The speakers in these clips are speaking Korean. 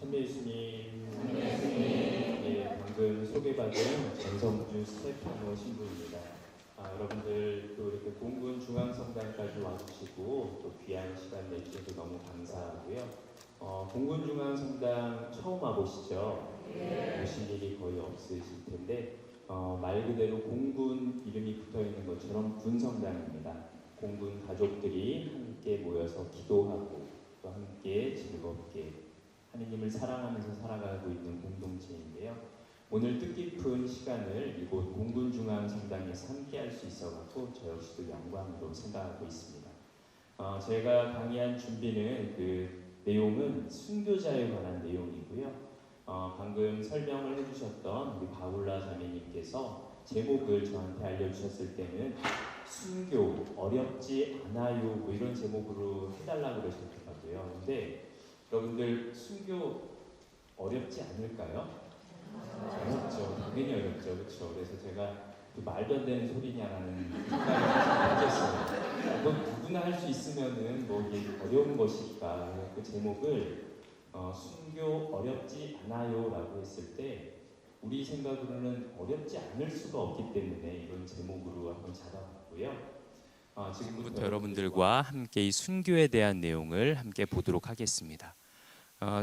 찬미예수님. 예, 방금 소개받은 전성주 스테파노 신부입니다. 여러분들 또 이렇게 공군 중앙성당까지 와주시고 또 귀한 시간 내주셔서 너무 감사하고요. 공군 중앙성당 처음 와보시죠? 오신 일이 거의 없으실 텐데 말 그대로 공군 이름이 붙어있는 것처럼 군성당입니다. 공군 가족들이 함께 모여서 기도하고 또 함께 즐겁게 하느님을 사랑하면서 살아가고 있는 공동체인데요. 오늘 뜻깊은 시간을 이곳 공군중앙성당에서 함께 할 수 있어서 저 역시도 영광으로 생각하고 있습니다. 제가 강의한 준비는 그 내용은 순교자에 관한 내용이고요. 방금 설명을 해주셨던 우리 바울라 자매님께서 제목을 저한테 알려주셨을 때는 순교 어렵지 않아요 뭐 이런 제목으로 해달라고 그러셨더라고요. 근데 여러분들 순교 어렵지 않을까요? 어렵죠. 당연히 어렵죠. 그렇죠. 그래서 제가 말도 안 되는 소리냐라는 생각이 들었어요. 이건 누구나 할 수 있으면은 뭐 이게 어려운 것일까. 그 제목을 순교 어렵지 않아요라고 했을 때 우리 생각으로는 어렵지 않을 수가 없기 때문에 이런 제목으로 한번 잡아봤고요. 지금부터 여러분들과 함께 이 순교에 대한 내용을 함께 보도록 하겠습니다.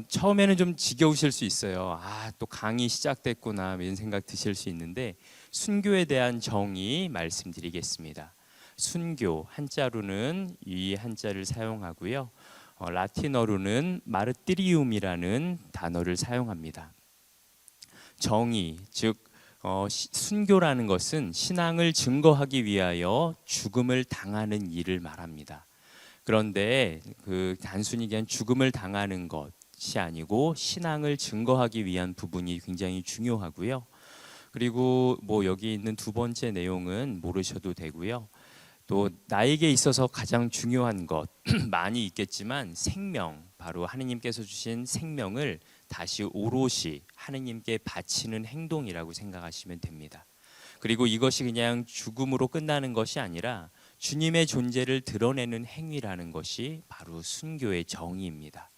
처음에는 좀 지겨우실 수 있어요. 또 강의 시작됐구나 이런 생각 드실 수 있는데 순교에 대한 정의 말씀드리겠습니다. 순교 한자로는 이 한자를 사용하고요. 라틴어로는 마르티리움이라는 단어를 사용합니다. 정의, 즉 순교라는 것은 신앙을 증거하기 위하여 죽음을 당하는 일을 말합니다. 그런데 그 단순히 그냥 죽음을 당하는 것이 아니고 신앙을 증거하기 위한 부분이 굉장히 중요하고요. 그리고 뭐 여기 있는 두 번째 내용은 모르셔도 되고요. 또 나에게 있어서 가장 중요한 것 많이 있겠지만 생명, 바로 하느님께서 주신 생명을 다시 오롯이 하느님께 바치는 행동이라고 생각하시면 됩니다. 그리고 이것이 그냥 죽음으로 끝나는 것이 아니라 주님의 존재를 드러내는 행위라는 것이 바로 순교의 정의입니다.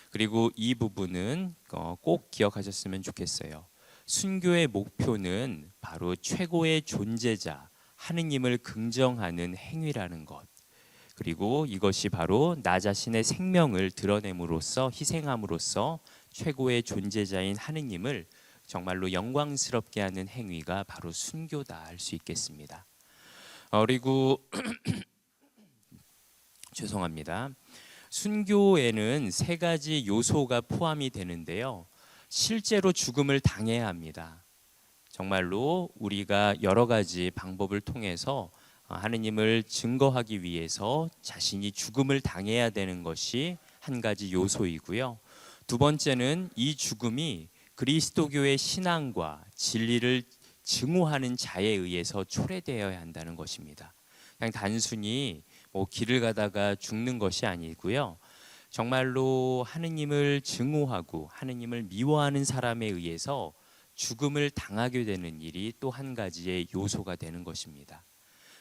그리고 이 부분은 꼭 기억하셨으면 좋겠어요. 순교의 목표는 바로 최고의 존재자 하느님을 긍정하는 행위라는 것, 그리고 이것이 바로 나 자신의 생명을 드러냄으로써 희생함으로써 최고의 존재자인 하느님을 정말로 영광스럽게 하는 행위가 바로 순교다 할 수 있겠습니다. 그리고 죄송합니다. 순교에는 세 가지 요소가 포함이 되는데요. 실제로 죽음을 당해야 합니다. 정말로 우리가 여러 가지 방법을 통해서 하느님을 증거하기 위해서 자신이 죽음을 당해야 되는 것이 한 가지 요소이고요. 두 번째는 이 죽음이 그리스도교의 신앙과 진리를 증오하는 자에 의해서 초래되어야 한다는 것입니다. 그냥 단순히 뭐 길을 가다가 죽는 것이 아니고요. 정말로 하느님을 증오하고 하느님을 미워하는 사람에 의해서 죽음을 당하게 되는 일이 또 한 가지의 요소가 되는 것입니다.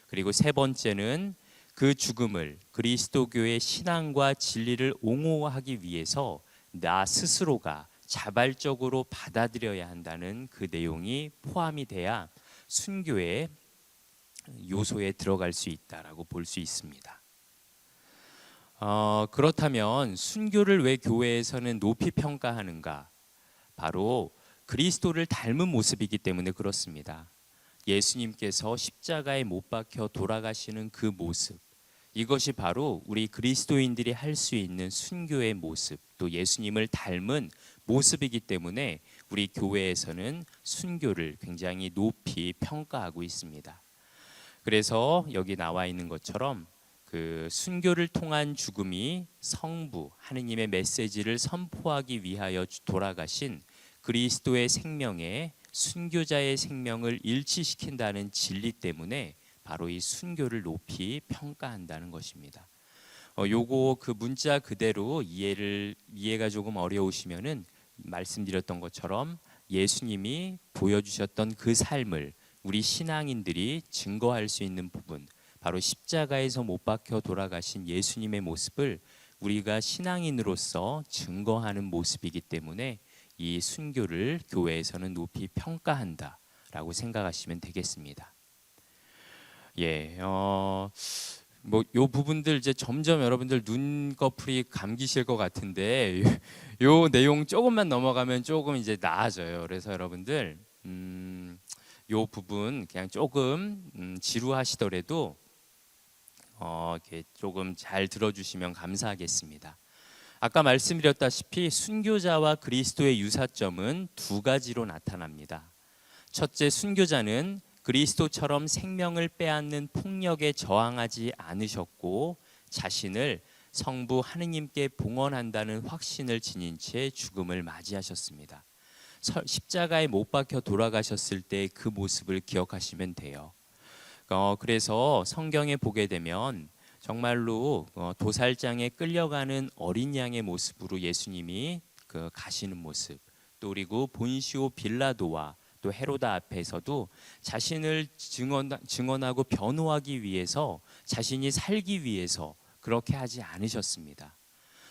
그리고 세 번째는 그 죽음을 그리스도교의 신앙과 진리를 옹호하기 위해서 나 스스로가 자발적으로 받아들여야 한다는 그 내용이 포함이 돼야 순교의 요소에 들어갈 수 있다라고 볼 수 있습니다. 그렇다면 순교를 왜 교회에서는 높이 평가하는가? 바로 그리스도를 닮은 모습이기 때문에 그렇습니다. 예수님께서 십자가에 못 박혀 돌아가시는 그 모습, 이것이 바로 우리 그리스도인들이 할 수 있는 순교의 모습, 또 예수님을 닮은 모습이기 때문에 우리 교회에서는 순교를 굉장히 높이 평가하고 있습니다. 그래서 여기 나와 있는 것처럼 그 순교를 통한 죽음이 성부, 하느님의 메시지를 선포하기 위하여 돌아가신 그리스도의 생명에 순교자의 생명을 일치시킨다는 진리 때문에 바로 이 순교를 높이 평가한다는 것입니다. 요거 그 문자 그대로 이해가 조금 어려우시면은 말씀드렸던 것처럼 예수님이 보여주셨던 그 삶을 우리 신앙인들이 증거할 수 있는 부분, 바로 십자가에서 못 박혀 돌아가신 예수님의 모습을 우리가 신앙인으로서 증거하는 모습이기 때문에 이 순교를 교회에서는 높이 평가한다라고 생각하시면 되겠습니다. 예, 뭐 요 부분들 이제 점점 여러분들 눈꺼풀이 감기실 것 같은데 요 내용 조금만 넘어가면 조금 이제 나아져요. 그래서 여러분들 요 부분 그냥 조금 지루하시더라도 이렇게 조금 잘 들어주시면 감사하겠습니다. 아까 말씀드렸다시피 순교자와 그리스도의 유사점은 두 가지로 나타납니다. 첫째, 순교자는 그리스도처럼 생명을 빼앗는 폭력에 저항하지 않으셨고 자신을 성부 하느님께 봉헌한다는 확신을 지닌 채 죽음을 맞이하셨습니다. 십자가에 못 박혀 돌아가셨을 때 그 모습을 기억하시면 돼요. 그래서 성경에 보게 되면 정말로 도살장에 끌려가는 어린 양의 모습으로 예수님이 가시는 모습, 또 그리고 본시오 빌라도와 또 헤로다 앞에서도 자신을 증언하고 변호하기 위해서, 자신이 살기 위해서 그렇게 하지 않으셨습니다.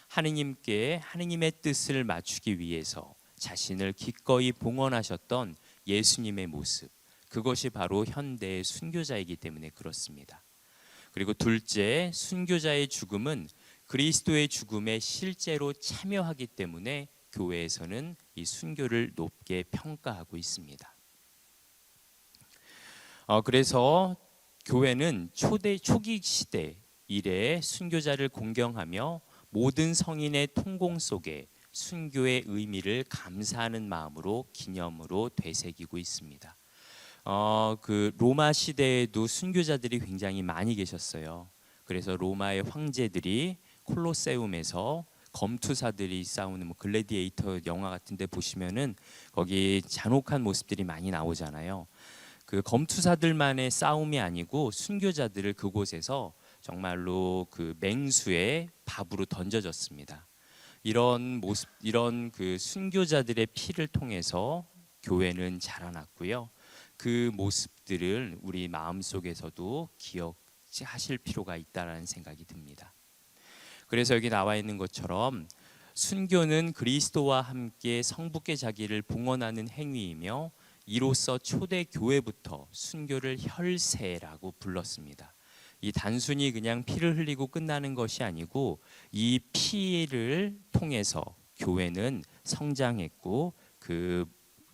하느님께 하느님의 뜻을 맞추기 위해서 자신을 기꺼이 봉헌하셨던 예수님의 모습, 그것이 바로 현대의 순교자이기 때문에 그렇습니다. 그리고 둘째, 순교자의 죽음은 그리스도의 죽음에 실제로 참여하기 때문에 교회에서는 이 순교를 높게 평가하고 있습니다. 그래서 교회는 초기 시대 이래 순교자를 공경하며 모든 성인의 통공 속에 순교의 의미를 감사하는 마음으로 기념으로 되새기고 있습니다. 그 로마 시대에도 순교자들이 굉장히 많이 계셨어요. 그래서 로마의 황제들이 콜로세움에서 검투사들이 싸우는 뭐 글래디에이터 영화 같은데 보시면은 거기 잔혹한 모습들이 많이 나오잖아요. 그 검투사들만의 싸움이 아니고 순교자들을 그곳에서 정말로 그 맹수에 밥으로 던져졌습니다. 이런 모습, 이런 그 순교자들의 피를 통해서 교회는 자라났고요. 그 모습들을 우리 마음속에서도 기억하실 필요가 있다라는 생각이 듭니다. 그래서 여기 나와 있는 것처럼 순교는 그리스도와 함께 성부께 자기를 봉헌하는 행위이며 이로써 초대 교회부터 순교를 혈세라고 불렀습니다. 이 단순히 그냥 피를 흘리고 끝나는 것이 아니고 이 피를 통해서 교회는 성장했고 그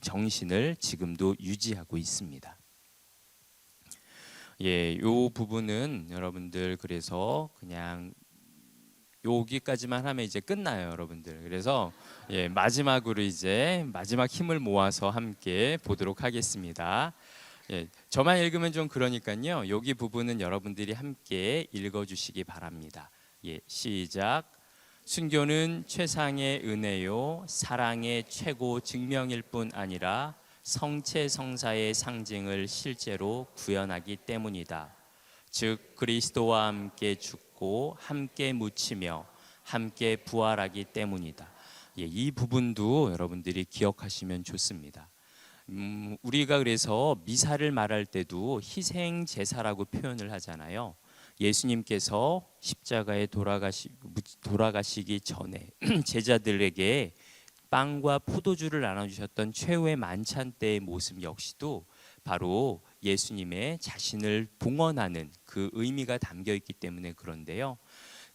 정신을 지금도 유지하고 있습니다. 예, 요 부분은 여러분들 그래서 그냥 여기까지만 하면 이제 끝나요, 여러분들. 그래서 예, 마지막으로 이제 마지막 힘을 모아서 함께 보도록 하겠습니다. 예, 저만 읽으면 좀 그러니까요. 여기 부분은 여러분들이 함께 읽어주시기 바랍니다. 예, 시작. 순교는 최상의 은혜요, 사랑의 최고 증명일 뿐 아니라 성체 성사의 상징을 실제로 구현하기 때문이다. 즉 그리스도와 함께 죽고 함께 묻히며 함께 부활하기 때문이다. 예, 이 부분도 여러분들이 기억하시면 좋습니다. 우리가 그래서 미사를 말할 때도 희생 제사라고 표현을 하잖아요. 예수님께서 십자가에 돌아가시기 전에 제자들에게 빵과 포도주를 나눠주셨던 최후의 만찬 때의 모습 역시도 바로 예수님의 자신을 봉헌하는 그 의미가 담겨 있기 때문에 그런데요.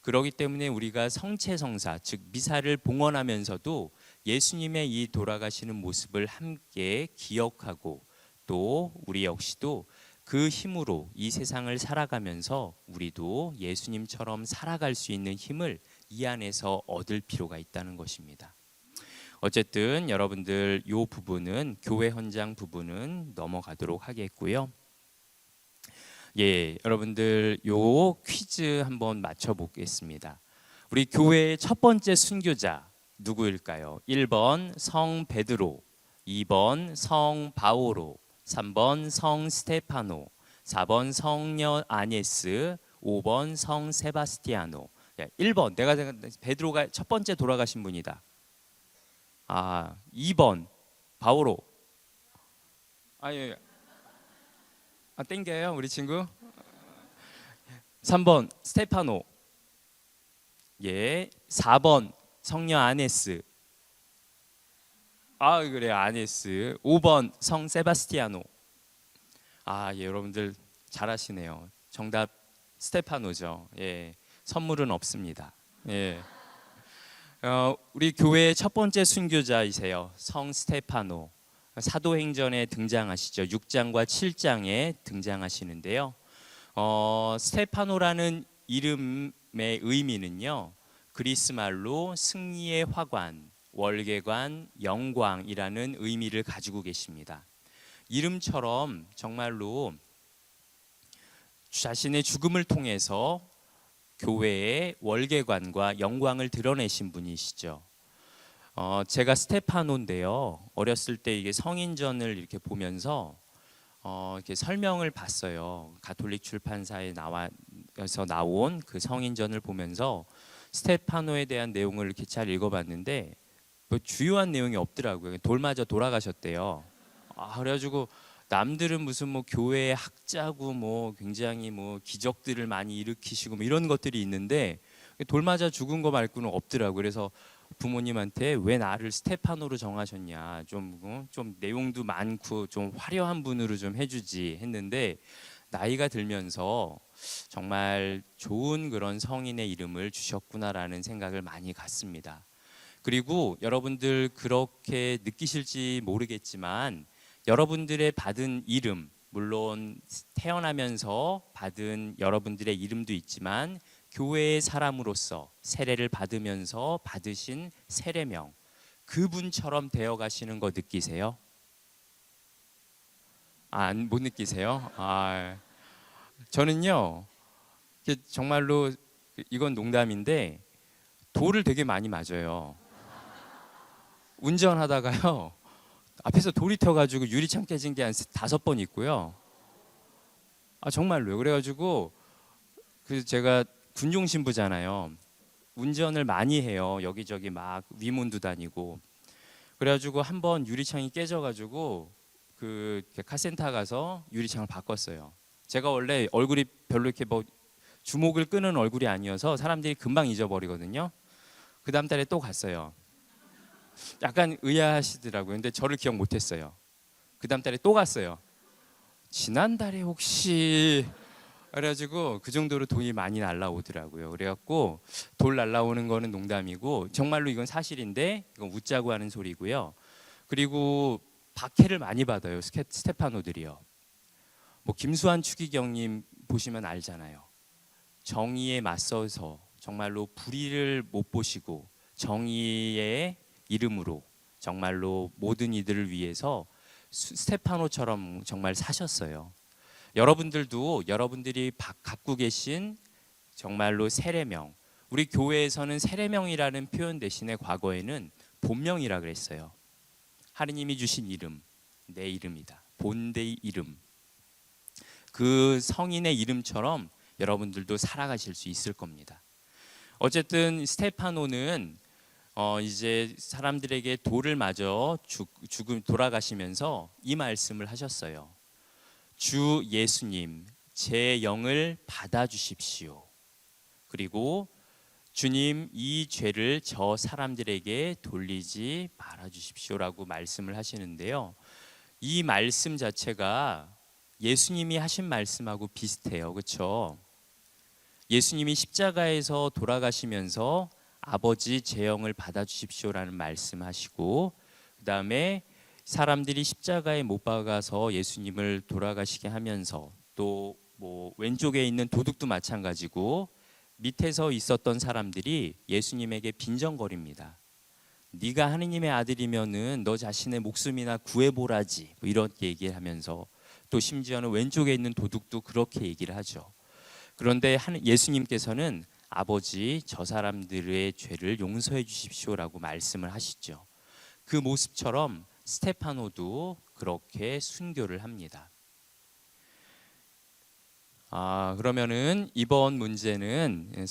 그렇기 때문에 우리가 성체성사, 즉 미사를 봉헌하면서도 예수님의 이 돌아가시는 모습을 함께 기억하고 또 우리 역시도 그 힘으로 이 세상을 살아가면서 우리도 예수님처럼 살아갈 수 있는 힘을 이 안에서 얻을 필요가 있다는 것입니다. 어쨌든 여러분들 이 부분은 교회 헌장 부분은 넘어가도록 하겠고요. 예, 여러분들 요 퀴즈 한번 맞춰보겠습니다. 우리 교회의 첫 번째 순교자 누구일까요? 1번 성 베드로, 2번 성 바오로, 3번 성 스테파노, 4번 성녀 아녜스, 5번 성 세바스티아노. 1번 내가 베드로가 첫 번째 돌아가신 분이다. 2번 바오로. 예. 땡겨요 우리 친구. 3번 스테파노. 예, 4번 성녀 아네스. 아, 그래요. 아네스. 5번 성 세바스티아노. 아, 예, 여러분들 잘하시네요. 정답 스테파노죠. 예. 선물은 없습니다. 예. 우리 교회의 첫 번째 순교자이세요. 성 스테파노. 사도행전에 등장하시죠. 6장과 7장에 등장하시는데요. 스테파노라는 이름의 의미는요. 그리스 말로 승리의 화관, 월계관, 영광이라는 의미를 가지고 계십니다. 이름처럼 정말로 자신의 죽음을 통해서 교회의 월계관과 영광을 드러내신 분이시죠. 제가 스테파노인데요. 어렸을 때 이게 성인전을 이렇게 보면서 이렇게 설명을 봤어요. 가톨릭 출판사에 나와서 나온 그 성인전을 보면서 스테파노에 대한 내용을 이렇게 잘 읽어봤는데 뭐 주요한 내용이 없더라고요. 돌마저 돌아가셨대요. 그래가지고 남들은 무슨 뭐 교회의 학자고 뭐 굉장히 뭐 기적들을 많이 일으키시고 뭐 이런 것들이 있는데 돌맞아 죽은 거 말고는 없더라고요. 그래서 부모님한테 왜 나를 스테파노로 정하셨냐, 좀 내용도 많고 좀 화려한 분으로 좀 해주지 했는데 나이가 들면서 정말 좋은 그런 성인의 이름을 주셨구나라는 생각을 많이 갖습니다. 그리고 여러분들 그렇게 느끼실지 모르겠지만 여러분들의 받은 이름, 물론 태어나면서 받은 여러분들의 이름도 있지만 교회의 사람으로서 세례를 받으면서 받으신 세례명, 그분처럼 되어 가시는 거 느끼세요? 못 느끼세요? 저는요, 정말로 이건 농담인데 돌을 되게 많이 맞아요. 운전하다가요, 앞에서 돌이 튀어가지고 유리창 깨진 게 한 5번 있고요. 정말로요. 그래가지고 제가 군종 신부잖아요. 운전을 많이 해요. 여기저기 막 위문도 다니고. 그래가지고 한번 유리창이 깨져가지고 그 카센터 가서 유리창을 바꿨어요. 제가 원래 얼굴이 별로 이렇게 뭐 주목을 끄는 얼굴이 아니어서 사람들이 금방 잊어버리거든요. 그 다음 달에 또 갔어요. 약간 의아하시더라고요. 근데 저를 기억 못했어요. 그 다음 달에 또 갔어요. 지난달에 혹시 그래가지고 그 정도로 돈이 많이 날라오더라고요. 그래갖고 돌 날라오는 거는 농담이고 정말로 이건 사실인데 이건 웃자고 하는 소리고요. 그리고 박해를 많이 받아요. 스테파노들이요. 뭐 김수환 추기경님 보시면 알잖아요. 정의에 맞서서 정말로 불의를 못 보시고 정의의 이름으로 정말로 모든 이들을 위해서 스테파노처럼 정말 사셨어요. 여러분들도 여러분들이 갖고 계신 정말로 세례명, 우리 교회에서는 세례명이라는 표현 대신에 과거에는 본명이라 그랬어요. 하느님이 주신 이름, 내 이름이다. 본대의 이름. 그 성인의 이름처럼 여러분들도 살아가실 수 있을 겁니다. 어쨌든 스테파노는 이제 사람들에게 돌을 맞아 돌아가시면서 이 말씀을 하셨어요. 주 예수님, 제 영을 받아주십시오. 그리고 주님, 이 죄를 저 사람들에게 돌리지 말아주십시오라고 말씀을 하시는데요. 이 말씀 자체가 예수님이 하신 말씀하고 비슷해요. 그렇죠? 예수님이 십자가에서 돌아가시면서 아버지 제 영을 받아주십시오라는 말씀하시고 그 다음에 사람들이 십자가에 못 박아서 예수님을 돌아가시게 하면서 또 뭐 왼쪽에 있는 도둑도 마찬가지고 밑에서 있었던 사람들이 예수님에게 빈정거립니다. 네가 하느님의 아들이면은 너 자신의 목숨이나 구해보라지 뭐 이런 얘기를 하면서 또 심지어는 왼쪽에 있는 도둑도 그렇게 얘기를 하죠. 그런데 예수님께서는 아버지 저 사람들의 죄를 용서해 주십시오라고 말씀을 하시죠. 그 모습처럼 스테파노도 그렇게 순교를 합니다. 그러면은 이번 문제는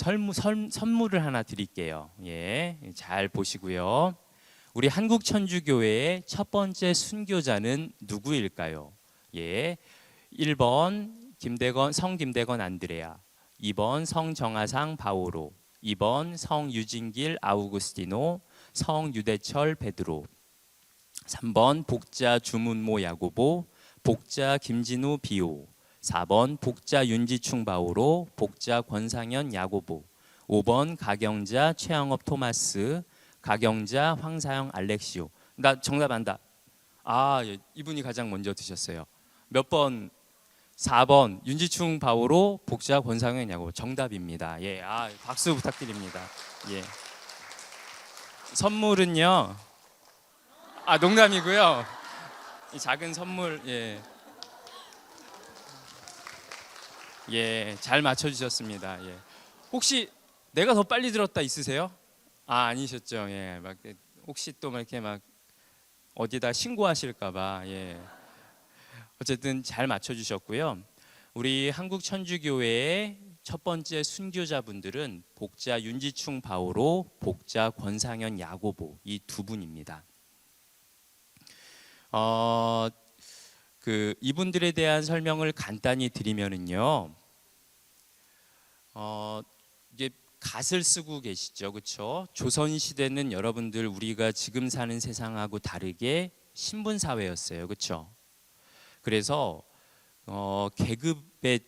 선물을 하나 드릴게요. 예, 잘 보시고요. 우리 한국천주교회의 첫 번째 순교자는 누구일까요? 예, 1번 성 김대건 안드레아, 2번 성 정하상 바오로, 2번 성유진길 아우구스티노, 성유대철 베드로, 3번 복자 주문모 야고보, 복자 김진우 비오, 4번 복자 윤지충 바오로, 복자 권상현 야고보, 5번 가경자 최영업 토마스, 가경자 황사영 알렉시오. 나 정답 안다. 아, 예, 이분이 가장 먼저 드셨어요. 몇 번? 4번 윤지충 바오로, 복자 권상현 야고보. 정답입니다. 예, 아, 박수 부탁드립니다. 예. 선물은요. 아, 농담이고요. 이 작은 선물, 예, 예, 잘 맞춰주셨습니다. 예. 혹시 내가 더 빨리 들었다 있으세요? 아, 아니셨죠. 예, 막 혹시 또 막 이렇게 막 어디다 신고하실까봐. 예. 어쨌든 잘 맞춰주셨고요. 우리 한국 천주교회의 첫 번째 순교자분들은 복자 윤지충 바오로, 복자 권상현 야고보, 이 두 분입니다. 이분들에 대한 설명을 간단히 드리면은요. 이게 갓을 쓰고 계시죠, 그렇죠? 조선 시대는 여러분들 우리가 지금 사는 세상하고 다르게 신분 사회였어요, 그렇죠? 그래서 계급에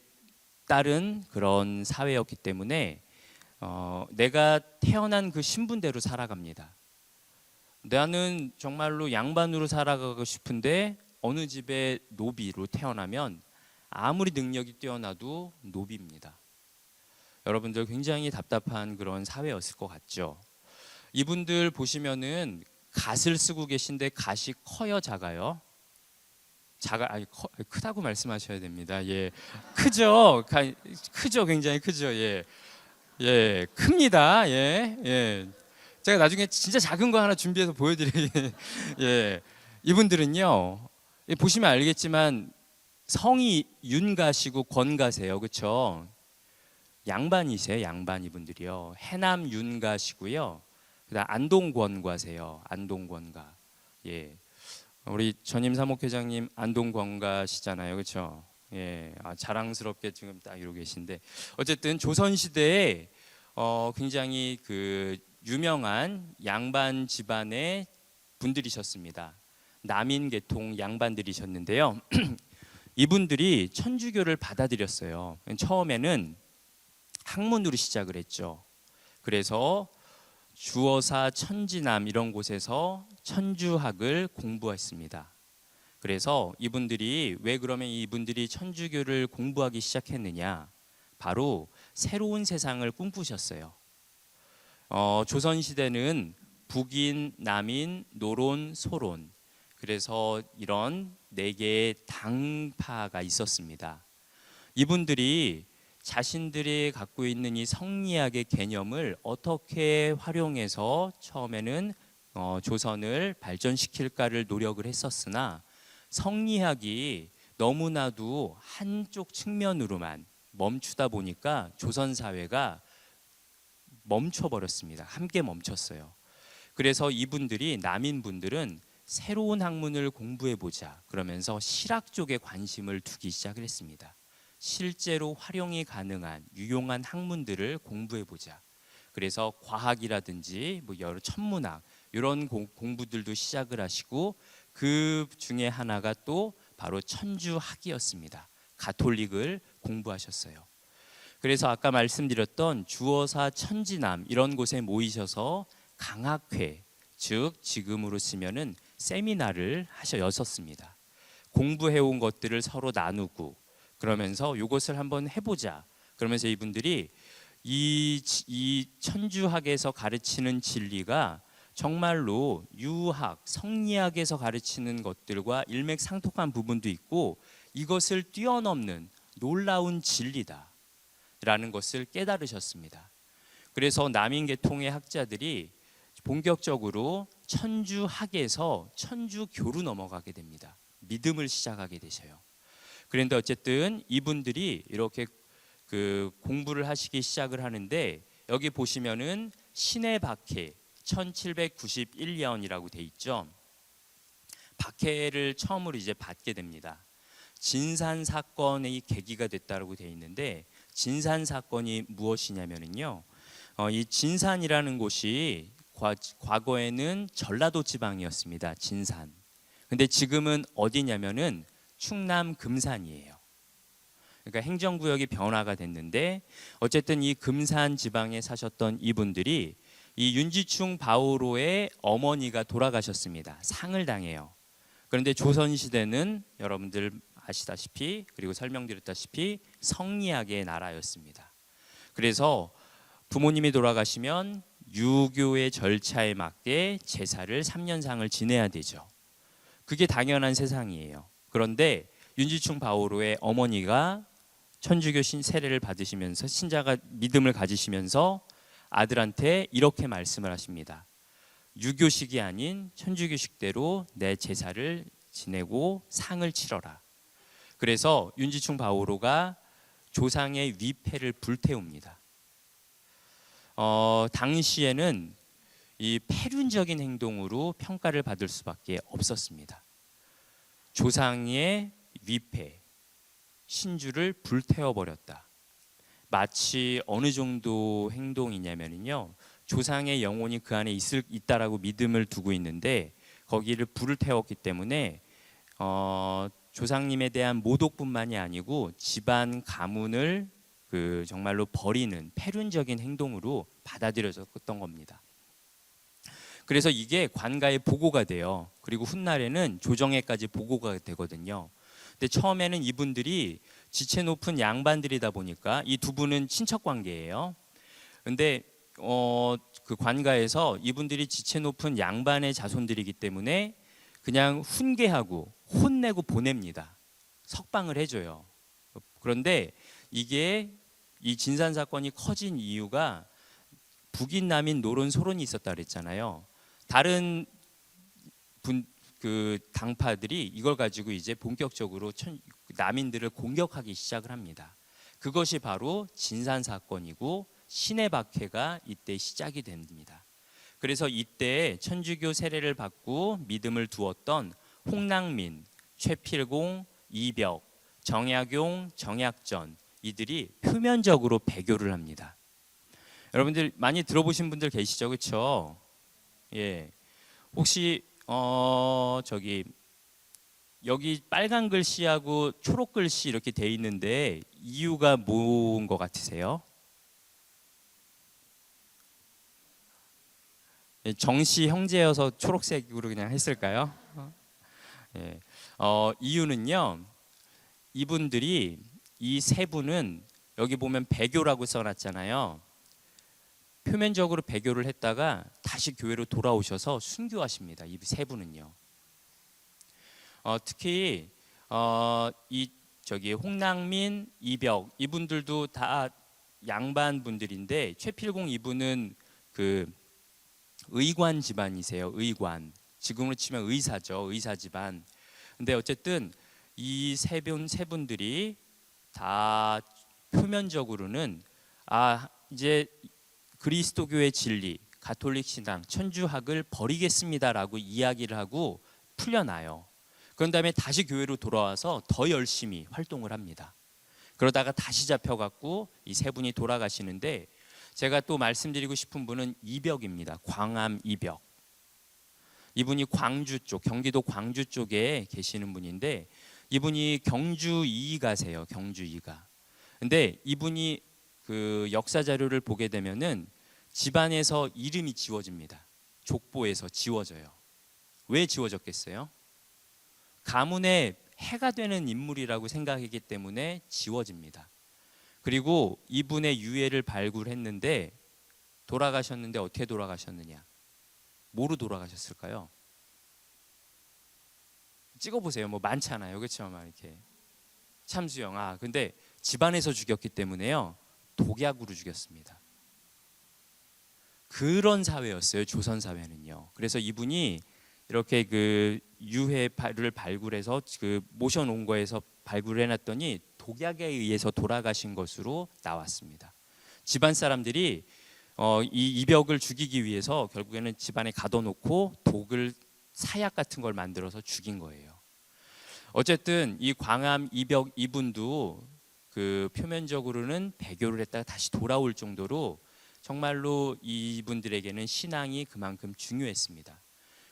따른 그런 사회였기 때문에 내가 태어난 그 신분대로 살아갑니다. 나는 정말로 양반으로 살아가고 싶은데 어느 집에 노비로 태어나면 아무리 능력이 뛰어나도 노비입니다. 여러분들 굉장히 답답한 그런 사회였을 것 같죠. 이분들 보시면은 갓을 쓰고 계신데 갓이 커요, 작아요? 크다고 말씀하셔야 됩니다. 예, 크죠. 크죠, 굉장히 크죠. 예, 예, 큽니다. 예, 예. 제가 나중에 진짜 작은 거 하나 준비해서 보여드릴게요. 예, 이분들은요, 보시면 알겠지만 성이 윤가시고 권가세요, 그렇죠? 양반이세요, 양반. 이분들이요. 해남 윤가시고요. 그다음 안동권가세요, 안동권가. 예, 우리 전임 사목회장님 안동권가시잖아요, 그렇죠? 예, 자랑스럽게 지금 딱 이러고 계신데, 어쨌든 조선 시대에 굉장히 그 유명한 양반 집안의 분들이셨습니다. 남인 계통 양반들이셨는데요. 이분들이 천주교를 받아들였어요. 처음에는 학문으로 시작을 했죠. 그래서 주어사 천지남 이런 곳에서 천주학을 공부했습니다. 그래서 이분들이 왜 그러면 이분들이 천주교를 공부하기 시작했느냐? 바로 새로운 세상을 꿈꾸셨어요. 조선 시대는 북인, 남인, 노론, 소론. 그래서 이런 네 개의 당파가 있었습니다. 이분들이 자신들이 갖고 있는 이 성리학의 개념을 어떻게 활용해서 처음에는 조선을 발전시킬까를 노력을 했었으나 성리학이 너무나도 한쪽 측면으로만 멈추다 보니까 조선 사회가 멈춰버렸습니다. 함께 멈췄어요. 그래서 이분들이, 남인분들은 새로운 학문을 공부해보자 그러면서 실학 쪽에 관심을 두기 시작을 했습니다. 실제로 활용이 가능한 유용한 학문들을 공부해보자. 그래서 과학이라든지 뭐 여러 천문학 이런 공부들도 시작을 하시고, 그 중에 하나가 또 바로 천주학이었습니다. 가톨릭을 공부하셨어요. 그래서 아까 말씀드렸던 주어사 천지남 이런 곳에 모이셔서 강학회, 즉 지금으로 치면은 세미나를 여섰습니다. 공부해온 것들을 서로 나누고, 그러면서 이것을 한번 해보자. 그러면서 이분들이 이 천주학에서 가르치는 진리가 정말로 유학, 성리학에서 가르치는 것들과 일맥상통한 부분도 있고, 이것을 뛰어넘는 놀라운 진리다 라는 것을 깨달으셨습니다. 그래서 남인 계통의 학자들이 본격적으로 천주학에서 천주교로 넘어가게 됩니다. 믿음을 시작하게 되셔요. 그런데 어쨌든 이분들이 이렇게 그 공부를 하시기 시작을 하는데, 여기 보시면은 신의 박해 1791년이라고 돼 있죠. 박해를 처음으로 이제 받게 됩니다. 진산 사건의 계기가 됐다고 돼 있는데, 진산 사건이 무엇이냐면요, 이 진산이라는 곳이 과거에는 전라도 지방이었습니다. 진산. 근데 지금은 어디냐면은 충남 금산이에요. 그러니까 행정구역이 변화가 됐는데 어쨌든 이 금산 지방에 사셨던 이분들이 이 윤지충 바오로의 어머니가 돌아가셨습니다. 상을 당해요. 그런데 조선시대는 여러분들 아시다시피 그리고 설명드렸다시피 성리학의 나라였습니다. 그래서 부모님이 돌아가시면 유교의 절차에 맞게 제사를 3년상을 지내야 되죠. 그게 당연한 세상이에요. 그런데 윤지충 바오로의 어머니가 천주교 세례를 받으시면서 신자가 믿음을 가지시면서 아들한테 이렇게 말씀을 하십니다. 유교식이 아닌 천주교식대로 내 제사를 지내고 상을 치러라. 그래서 윤지충 바오로가 조상의 위패를 불태웁니다. 당시에는 이 폐륜적인 행동으로 평가를 받을 수밖에 없었습니다. 조상의 위패, 신주를 불태워 버렸다. 마치 어느 정도 행동이냐면요, 조상의 영혼이 그 안에 있다라고 믿음을 두고 있는데 거기를 불을 태웠기 때문에 조상님에 대한 모독뿐만이 아니고 집안 가문을 정말로 버리는 폐륜적인 행동으로 받아들여졌던 겁니다. 그래서 이게 관가에 보고가 돼요. 그리고 훗날에는 조정에까지 보고가 되거든요. 근데 처음에는 이분들이 지체 높은 양반들이다 보니까 이 두 분은 친척 관계예요. 근데 그 관가에서 이분들이 지체 높은 양반의 자손들이기 때문에 그냥 훈계하고 혼내고 보냅니다. 석방을 해줘요. 그런데 이게 이 진산 사건이 커진 이유가 북인 남인 노론 소론이 있었다 그랬잖아요. 다른 그 당파들이 이걸 가지고 이제 본격적으로 남인들을 공격하기 시작을 합니다. 그것이 바로 진산 사건이고 신의 박해가 이때 시작이 됩니다. 그래서 이때 천주교 세례를 받고 믿음을 두었던 홍랑민, 최필공, 이벽, 정약용, 정약전 이들이 표면적으로 배교를 합니다. 여러분들 많이 들어보신 분들 계시죠, 그렇죠? 예, 혹시 여기 빨간 글씨하고 초록 글씨 이렇게 돼 있는데 이유가 뭔 것 같으세요? 정씨 형제여서 초록색으로 그냥 했을까요? 예. 이유는요, 이분들이 이 세 분은 여기 보면 배교라고 써놨잖아요. 표면적으로 배교를 했다가 다시 교회로 돌아오셔서 순교하십니다. 이 세 분은요. 특히 홍랑민, 이벽 이분들도 다 양반 분들인데 최필공 이분은 그 의관 집안이세요. 의관. 지금으로 치면 의사죠. 의사 집안. 근데 어쨌든 이 세 분들이 다 표면적으로는 이제 그리스도교의 진리, 가톨릭 신앙, 천주학을 버리겠습니다라고 이야기를 하고 풀려나요. 그런 다음에 다시 교회로 돌아와서 더 열심히 활동을 합니다. 그러다가 다시 잡혀갖고 이 세 분이 돌아가시는데 제가 또 말씀드리고 싶은 분은 이벽입니다. 광암 이벽. 이분이 광주 쪽, 경기도 광주 쪽에 계시는 분인데 이분이 경주 이가세요. 경주 이가. 근데 이분이 그 역사 자료를 보게 되면은 집안에서 이름이 지워집니다. 족보에서 지워져요. 왜 지워졌겠어요? 가문에 해가 되는 인물이라고 생각했기 때문에 지워집니다. 그리고 이분의 유해를 발굴했는데 돌아가셨는데 어떻게 돌아가셨느냐? 뭐로 돌아가셨을까요? 찍어보세요. 뭐 많잖아요. 그렇죠? 막 이렇게 참수형. 근데 집안에서 죽였기 때문에요. 독약으로 죽였습니다. 그런 사회였어요. 조선 사회는요. 그래서 이분이 이렇게 그 유해를 발굴해서 그 모셔놓은 거에서 발굴해놨더니 독약에 의해서 돌아가신 것으로 나왔습니다. 집안 사람들이 이 이벽을 죽이기 위해서 결국에는 집안에 가둬놓고 독을 사약 같은 걸 만들어서 죽인 거예요. 어쨌든 이 광암 이벽 이분도 그 표면적으로는 배교를 했다가 다시 돌아올 정도로 정말로 이분들에게는 신앙이 그만큼 중요했습니다.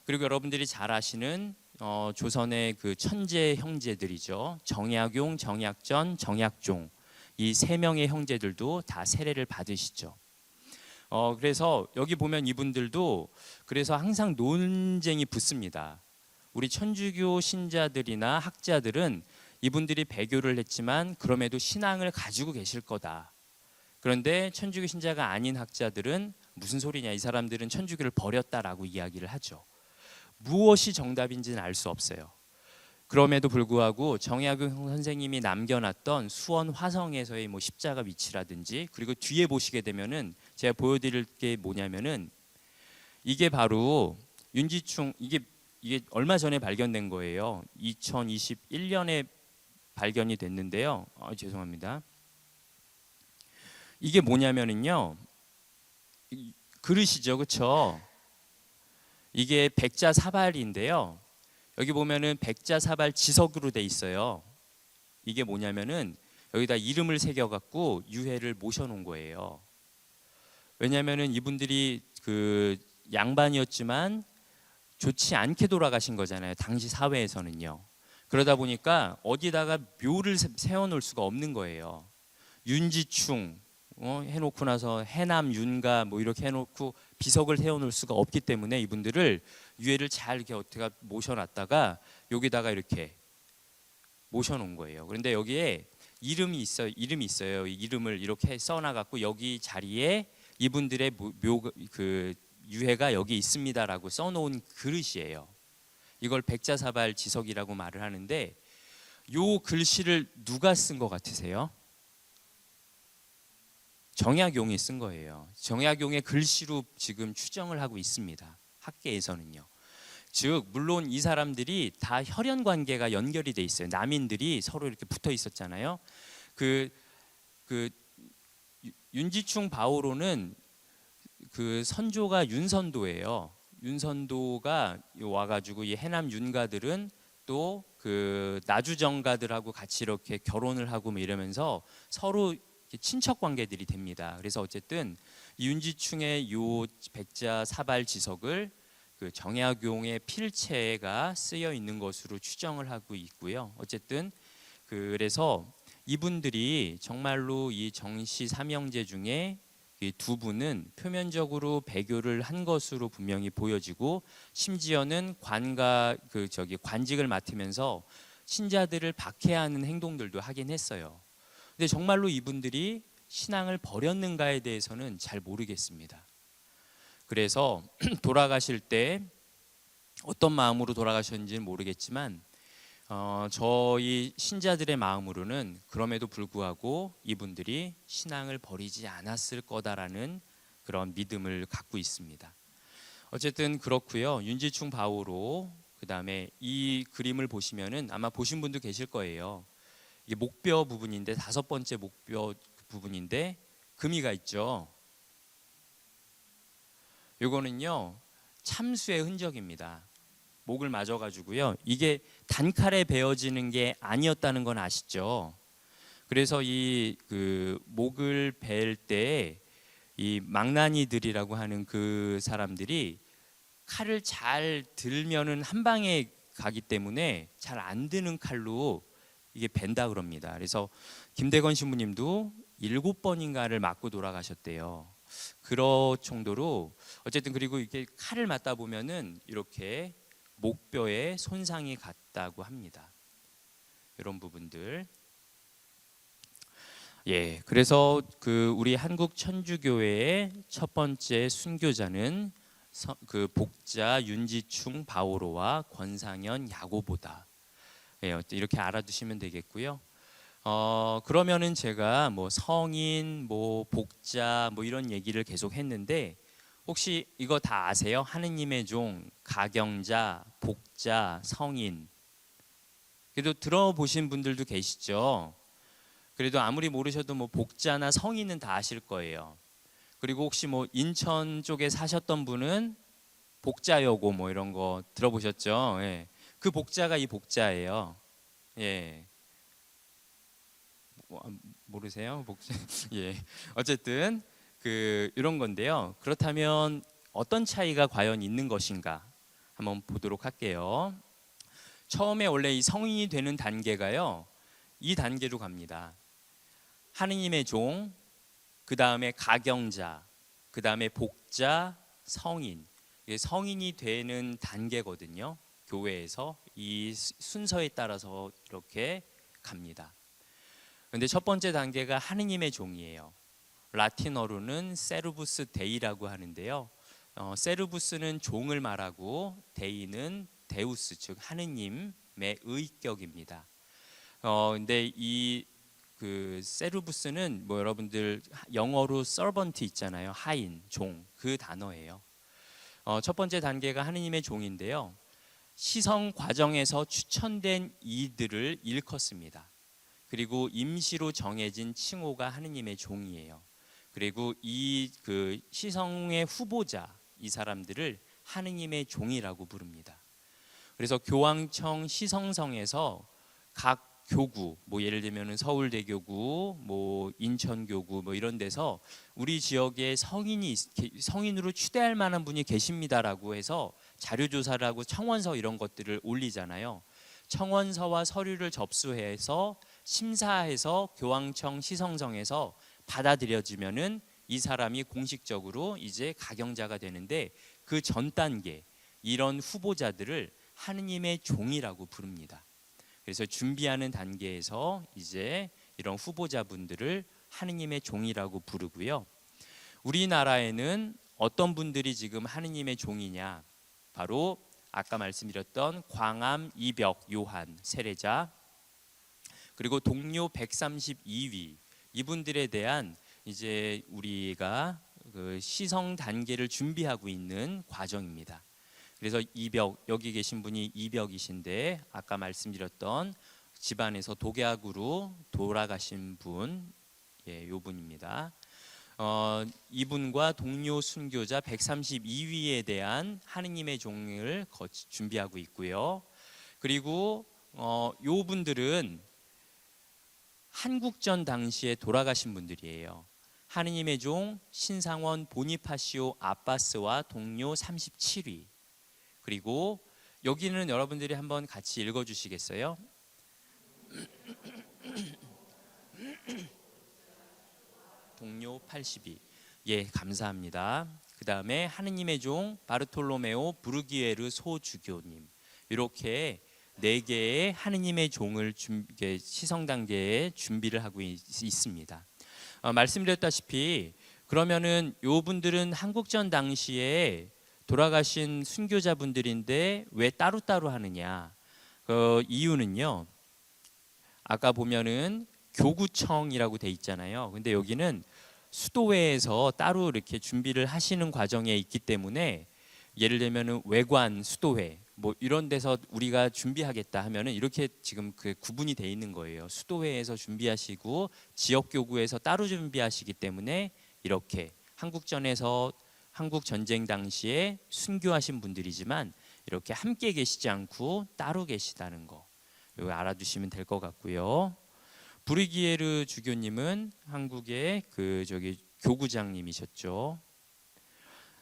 그리고 여러분들이 잘 아시는 조선의 그 천재 형제들이죠. 정약용, 정약전, 정약종, 이 세 명의 형제들도 다 세례를 받으시죠. 그래서 여기 보면 이분들도 그래서 항상 논쟁이 붙습니다. 우리 천주교 신자들이나 학자들은 이분들이 배교를 했지만 그럼에도 신앙을 가지고 계실 거다. 그런데 천주교 신자가 아닌 학자들은 무슨 소리냐, 이 사람들은 천주교를 버렸다라고 이야기를 하죠. 무엇이 정답인지는 알 수 없어요. 그럼에도 불구하고 정약용 선생님이 남겨놨던 수원 화성에서의 뭐 십자가 위치라든지, 그리고 뒤에 보시게 되면은 제가 보여드릴 게 뭐냐면은 이게 바로 윤지충, 이게 얼마 전에 발견된 거예요. 2021년에 발견이 됐는데요. 죄송합니다. 이게 뭐냐면은요, 그릇이죠, 그렇죠? 이게 백자사발인데요. 여기 보면은 백자사발 지석으로 돼 있어요. 이게 뭐냐면은 여기다 이름을 새겨갖고 유해를 모셔놓은 거예요. 왜냐하면은 이분들이 그 양반이었지만 좋지 않게 돌아가신 거잖아요. 당시 사회에서는요. 그러다 보니까 어디다가 묘를 세워놓을 수가 없는 거예요. 윤지충 해놓고 나서 해남 윤가 뭐 이렇게 해놓고 비석을 세워놓을 수가 없기 때문에 이분들을 유해를 잘 이렇게 어떻게 모셔놨다가 여기다가 이렇게 모셔놓은 거예요. 그런데 여기에 이름이 있어요. 이 이름을 이렇게 써놔갖고 여기 자리에 이분들의 그 유해가 여기 있습니다라고 써놓은 그릇이에요. 이걸 백자사발 지석이라고 말을 하는데, 요 글씨를 누가 쓴 것 같으세요? 정약용이 쓴 거예요. 정약용의 글씨로 지금 추정을 하고 있습니다. 학계에서는요. 즉 물론 이 사람들이 다 혈연 관계가 연결이 돼 있어요. 남인들이 서로 이렇게 붙어 있었잖아요. 그 윤지충 바오로는 그 선조가 윤선도예요. 윤선도가 와가지고 이 해남 윤가들은 또 그 나주정가들하고 같이 이렇게 결혼을 하고 뭐 이러면서 서로 친척 관계들이 됩니다. 그래서 어쨌든 윤지충의 요 백자 사발 지석을 그 정약용의 필체가 쓰여 있는 것으로 추정을 하고 있고요. 어쨌든 그래서 이분들이 정말로 이 정씨 삼형제 중에 이 두 분은 표면적으로 배교를 한 것으로 분명히 보여지고, 심지어는 관직을 맡으면서 신자들을 박해하는 행동들도 하긴 했어요. 근데 정말로 이분들이 신앙을 버렸는가에 대해서는 잘 모르겠습니다. 그래서 돌아가실 때 어떤 마음으로 돌아가셨는지는 모르겠지만 저희 신자들의 마음으로는 그럼에도 불구하고 이분들이 신앙을 버리지 않았을 거다라는 그런 믿음을 갖고 있습니다. 어쨌든 그렇고요. 윤지충 바오로, 그다음에 이 그림을 보시면은 아마 보신 분도 계실 거예요. 이게 목뼈 부분인데, 5번째 목뼈 부분인데 금이가 있죠. 요거는요 참수의 흔적입니다. 목을 맞아가지고요. 이게 단칼에 베어지는 게 아니었다는 건 아시죠? 그래서 이 그 목을 벨 때 이 망나니들이라고 하는 그 사람들이 칼을 잘 들면은 한 방에 가기 때문에 잘 안 드는 칼로 이게 벤다 그럽니다. 그래서 김대건 신부님도 7번인가를 맞고 돌아가셨대요. 그럴 정도로 어쨌든, 그리고 이렇게 칼을 맞다 보면은 이렇게 목뼈에 손상이 갔다고 합니다. 이런 부분들. 예, 그래서 그 우리 한국 천주교회의 첫 번째 순교자는 그 복자 윤지충 바오로와 권상현 야고보다. 예, 이렇게 알아두시면 되겠고요. 그러면은 제가 뭐 성인, 뭐 복자, 뭐 이런 얘기를 계속 했는데, 혹시 이거 다 아세요? 하느님의 종, 가경자, 복자, 성인. 그래도 들어보신 분들도 계시죠? 그래도 아무리 모르셔도 뭐 복자나 성인은 다 아실 거예요. 그리고 혹시 뭐 인천 쪽에 사셨던 분은 복자여고 뭐 이런 거 들어보셨죠? 예. 그 복자가 이 복자예요. 예. 모르세요? 복자. 예. 어쨌든 이런 건데요. 그렇다면 어떤 차이가 과연 있는 것인가 한번 보도록 할게요. 처음에 원래 이 성인이 되는 단계가요, 이 단계로 갑니다. 하느님의 종, 그 다음에 가경자, 그 다음에 복자, 성인. 이게 성인이 되는 단계거든요. 교회에서 이 순서에 따라서 이렇게 갑니다. 그런데 첫 번째 단계가 하느님의 종이에요. 라틴어로는 세르부스 데이라고 하는데요. 세르부스는 종을 말하고 데이는 데우스, 즉 하느님의 의격입니다. 근데 이 세르부스는 뭐 여러분들 영어로 서번트 있잖아요. 하인, 종, 그 단어예요. 첫 번째 단계가 하느님의 종인데요. 시성 과정에서 추천된 이들을 일컫습니다. 그리고 임시로 정해진 칭호가 하느님의 종이에요. 그리고 이 시성의 후보자, 이 사람들을 하느님의 종이라고 부릅니다. 그래서 교황청 시성성에서 각 교구, 뭐 예를 들면 서울대교구, 뭐 인천교구, 뭐 이런 데서 우리 지역에 성인으로 추대할 만한 분이 계십니다라고 해서 자료조사를 하고 청원서 이런 것들을 올리잖아요. 청원서와 서류를 접수해서 심사해서 교황청 시성성에서 받아들여지면은 이 사람이 공식적으로 이제 가경자가 되는데, 그 전 단계 이런 후보자들을 하느님의 종이라고 부릅니다. 그래서 준비하는 단계에서 이제 이런 후보자분들을 하느님의 종이라고 부르고요. 우리나라에는 어떤 분들이 지금 하느님의 종이냐? 바로 아까 말씀드렸던 광암, 이벽, 요한, 세례자, 그리고 동료 132위, 이분들에 대한 이제 우리가 시성 단계를 준비하고 있는 과정입니다. 그래서 이벽, 여기 계신 분이 이벽이신데 아까 말씀드렸던 집안에서 독약으로 돌아가신 분, 요 분입니다. 이분과 동료 순교자 132위에 대한 하느님의 종을 준비하고 있고요. 그리고 요 분들은 한국전 당시에 돌아가신 분들이에요. 하느님의 종 신상원 보니파시오 아빠스와 동료 37위. 그리고 여기는 여러분들이 한번 같이 읽어주시겠어요? 동료 82. 예, 감사합니다. 그 다음에 하느님의 종 바르톨로메오 부르기에르 소주교님. 이렇게 4개의 하느님의 종을 시성 단계에 준비를 하고 있습니다. 말씀드렸다시피 그러면은 요 분들은 한국전 당시에 돌아가신 순교자분들인데 왜 따로따로 하느냐? 그 이유는요. 아까 보면은 교구청이라고 돼 있잖아요. 근데 여기는 수도회에서 따로 이렇게 준비를 하시는 과정에 있기 때문에, 예를 들면은 외관 수도회 뭐 이런 데서 우리가 준비하겠다 하면은 이렇게 지금 구분이 돼 있는 거예요. 수도회에서 준비하시고 지역 교구에서 따로 준비하시기 때문에 이렇게 한국전에서 한국 전쟁 당시에 순교하신 분들이지만 이렇게 함께 계시지 않고 따로 계시다는 거, 이거 알아두시면 될 것 같고요. 부르기에르 주교님은 한국의 교구장님이셨죠.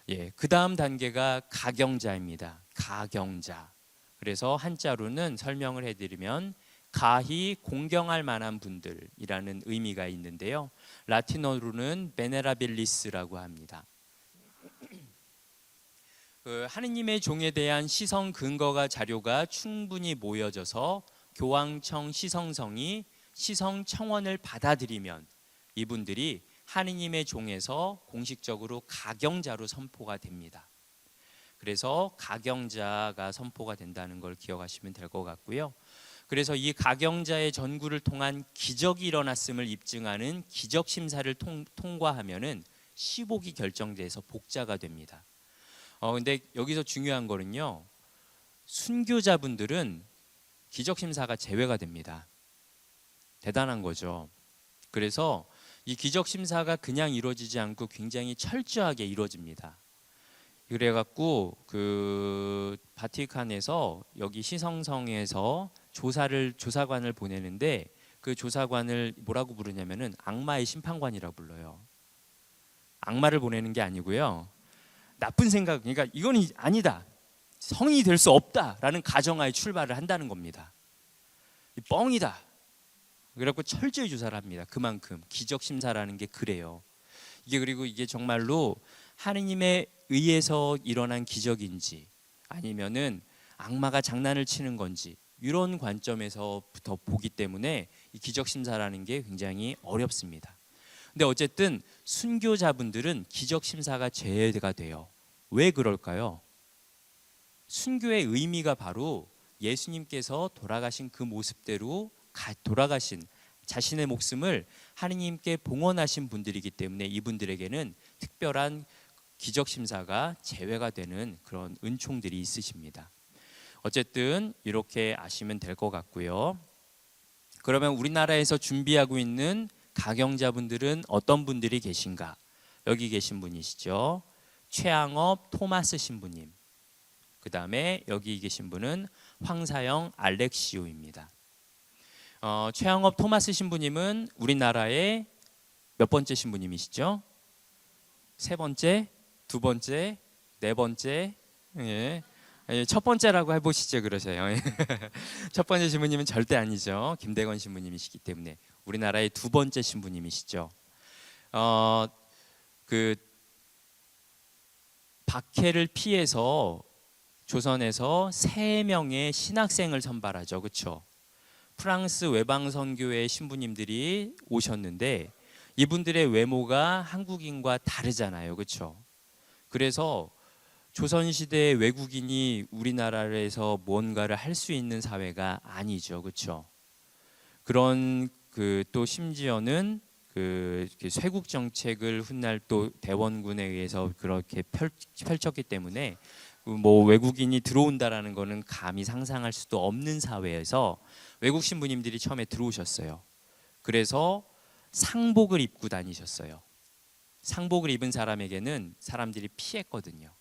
예, 그 다음 단계가 가경자입니다. 가경자. 그래서 한자로는 설명을 해드리면 가히 공경할 만한 분들이라는 의미가 있는데요. 라틴어로는 베네라빌리스라고 합니다. 하느님의 종에 대한 시성 근거가 자료가 충분히 모여져서 교황청 시성성이 시성 청원을 받아들이면 이분들이 하느님의 종에서 공식적으로 가경자로 선포가 됩니다. 그래서 가경자가 선포가 된다는 걸 기억하시면 될 것 같고요. 그래서 이 가경자의 전구를 통한 기적이 일어났음을 입증하는 기적 심사를 통과하면은 시복이 결정돼서 복자가 됩니다. 근데 여기서 중요한 거는요. 순교자분들은 기적 심사가 제외가 됩니다. 대단한 거죠. 그래서 이 기적 심사가 그냥 이루어지지 않고 굉장히 철저하게 이루어집니다. 그래갖고 바티칸에서 여기 시성성에서 조사관을 보내는데 그 조사관을 뭐라고 부르냐면은 악마의 심판관이라고 불러요. 악마를 보내는 게 아니고요. 나쁜 생각, 그러니까 이건 아니다. 성이 될 수 없다라는 가정하에 출발을 한다는 겁니다. 뻥이다. 그래갖고 철저히 조사를 합니다. 그만큼 기적 심사라는 게 그래요. 그리고 이게 정말로 하느님에 의해서 일어난 기적인지 아니면은 악마가 장난을 치는 건지 이런 관점에서부터 보기 때문에 이 기적 심사라는 게 굉장히 어렵습니다. 근데 어쨌든 순교자분들은 기적 심사가 제외가 돼요. 왜 그럴까요? 순교의 의미가 바로 예수님께서 돌아가신 그 모습대로 돌아가신 자신의 목숨을 하느님께 봉헌하신 분들이기 때문에 이분들에게는 특별한 기적 심사가 제외가 되는 그런 은총들이 있으십니다. 어쨌든 이렇게 아시면 될 것 같고요. 그러면 우리나라에서 준비하고 있는 가경자분들은 어떤 분들이 계신가? 여기 계신 분이시죠. 최항업 토마스 신부님. 그 다음에 여기 계신 분은 황사영 알렉시오입니다. 최항업 토마스 신부님은 우리나라의 몇 번째 신부님이시죠? 세 번째, 두 번째, 네 번째, 예. 첫 번째라고 해보시죠. 그러세요. 첫 번째 신부님은 절대 아니죠. 김대건 신부님이시기 때문에 우리나라의 두 번째 신부님이시죠. 그 박해를 피해서 조선에서 3명의 신학생을 선발하죠. 그렇죠? 프랑스 외방 선교회 신부님들이 오셨는데 이분들의 외모가 한국인과 다르잖아요. 그렇죠? 그래서 조선시대의 외국인이 우리나라에서 뭔가를 할 수 있는 사회가 아니죠. 그렇죠? 그런 또 심지어는 쇄국 정책을 훗날 또 대원군에 의해서 그렇게 펼쳤기 때문에 뭐 외국인이 들어온다라는 거는 감히 상상할 수도 없는 사회에서 외국 신부님들이 처음에 들어오셨어요. 그래서 상복을 입고 다니셨어요. 상복을 입은 사람에게는 사람들이 피했거든요.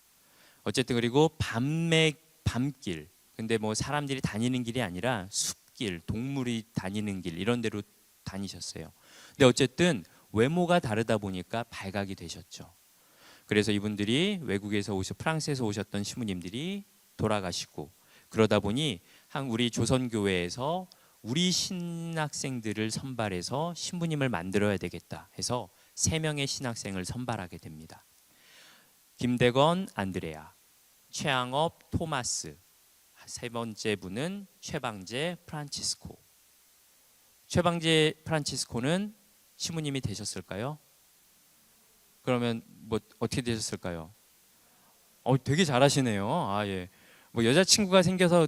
어쨌든 그리고 밤길, 근데 뭐 사람들이 다니는 길이 아니라 숲길, 동물이 다니는 길 이런 데로 다니셨어요. 근데 어쨌든 외모가 다르다 보니까 발각이 되셨죠. 그래서 이분들이 외국에서 프랑스에서 오셨던 신부님들이 돌아가시고 그러다 보니 우리 조선교회에서 우리 신학생들을 선발해서 신부님을 만들어야 되겠다 해서 3명의 신학생을 선발하게 됩니다. 김대건 안드레아, 최항업 토마스, 세 번째 분은 최방재 프란치스코. 최방재 프란치스코는 신부님이 되셨을까요? 그러면 뭐 어떻게 되셨을까요? 되게 잘하시네요. 아 예. 뭐 여자친구가 생겨서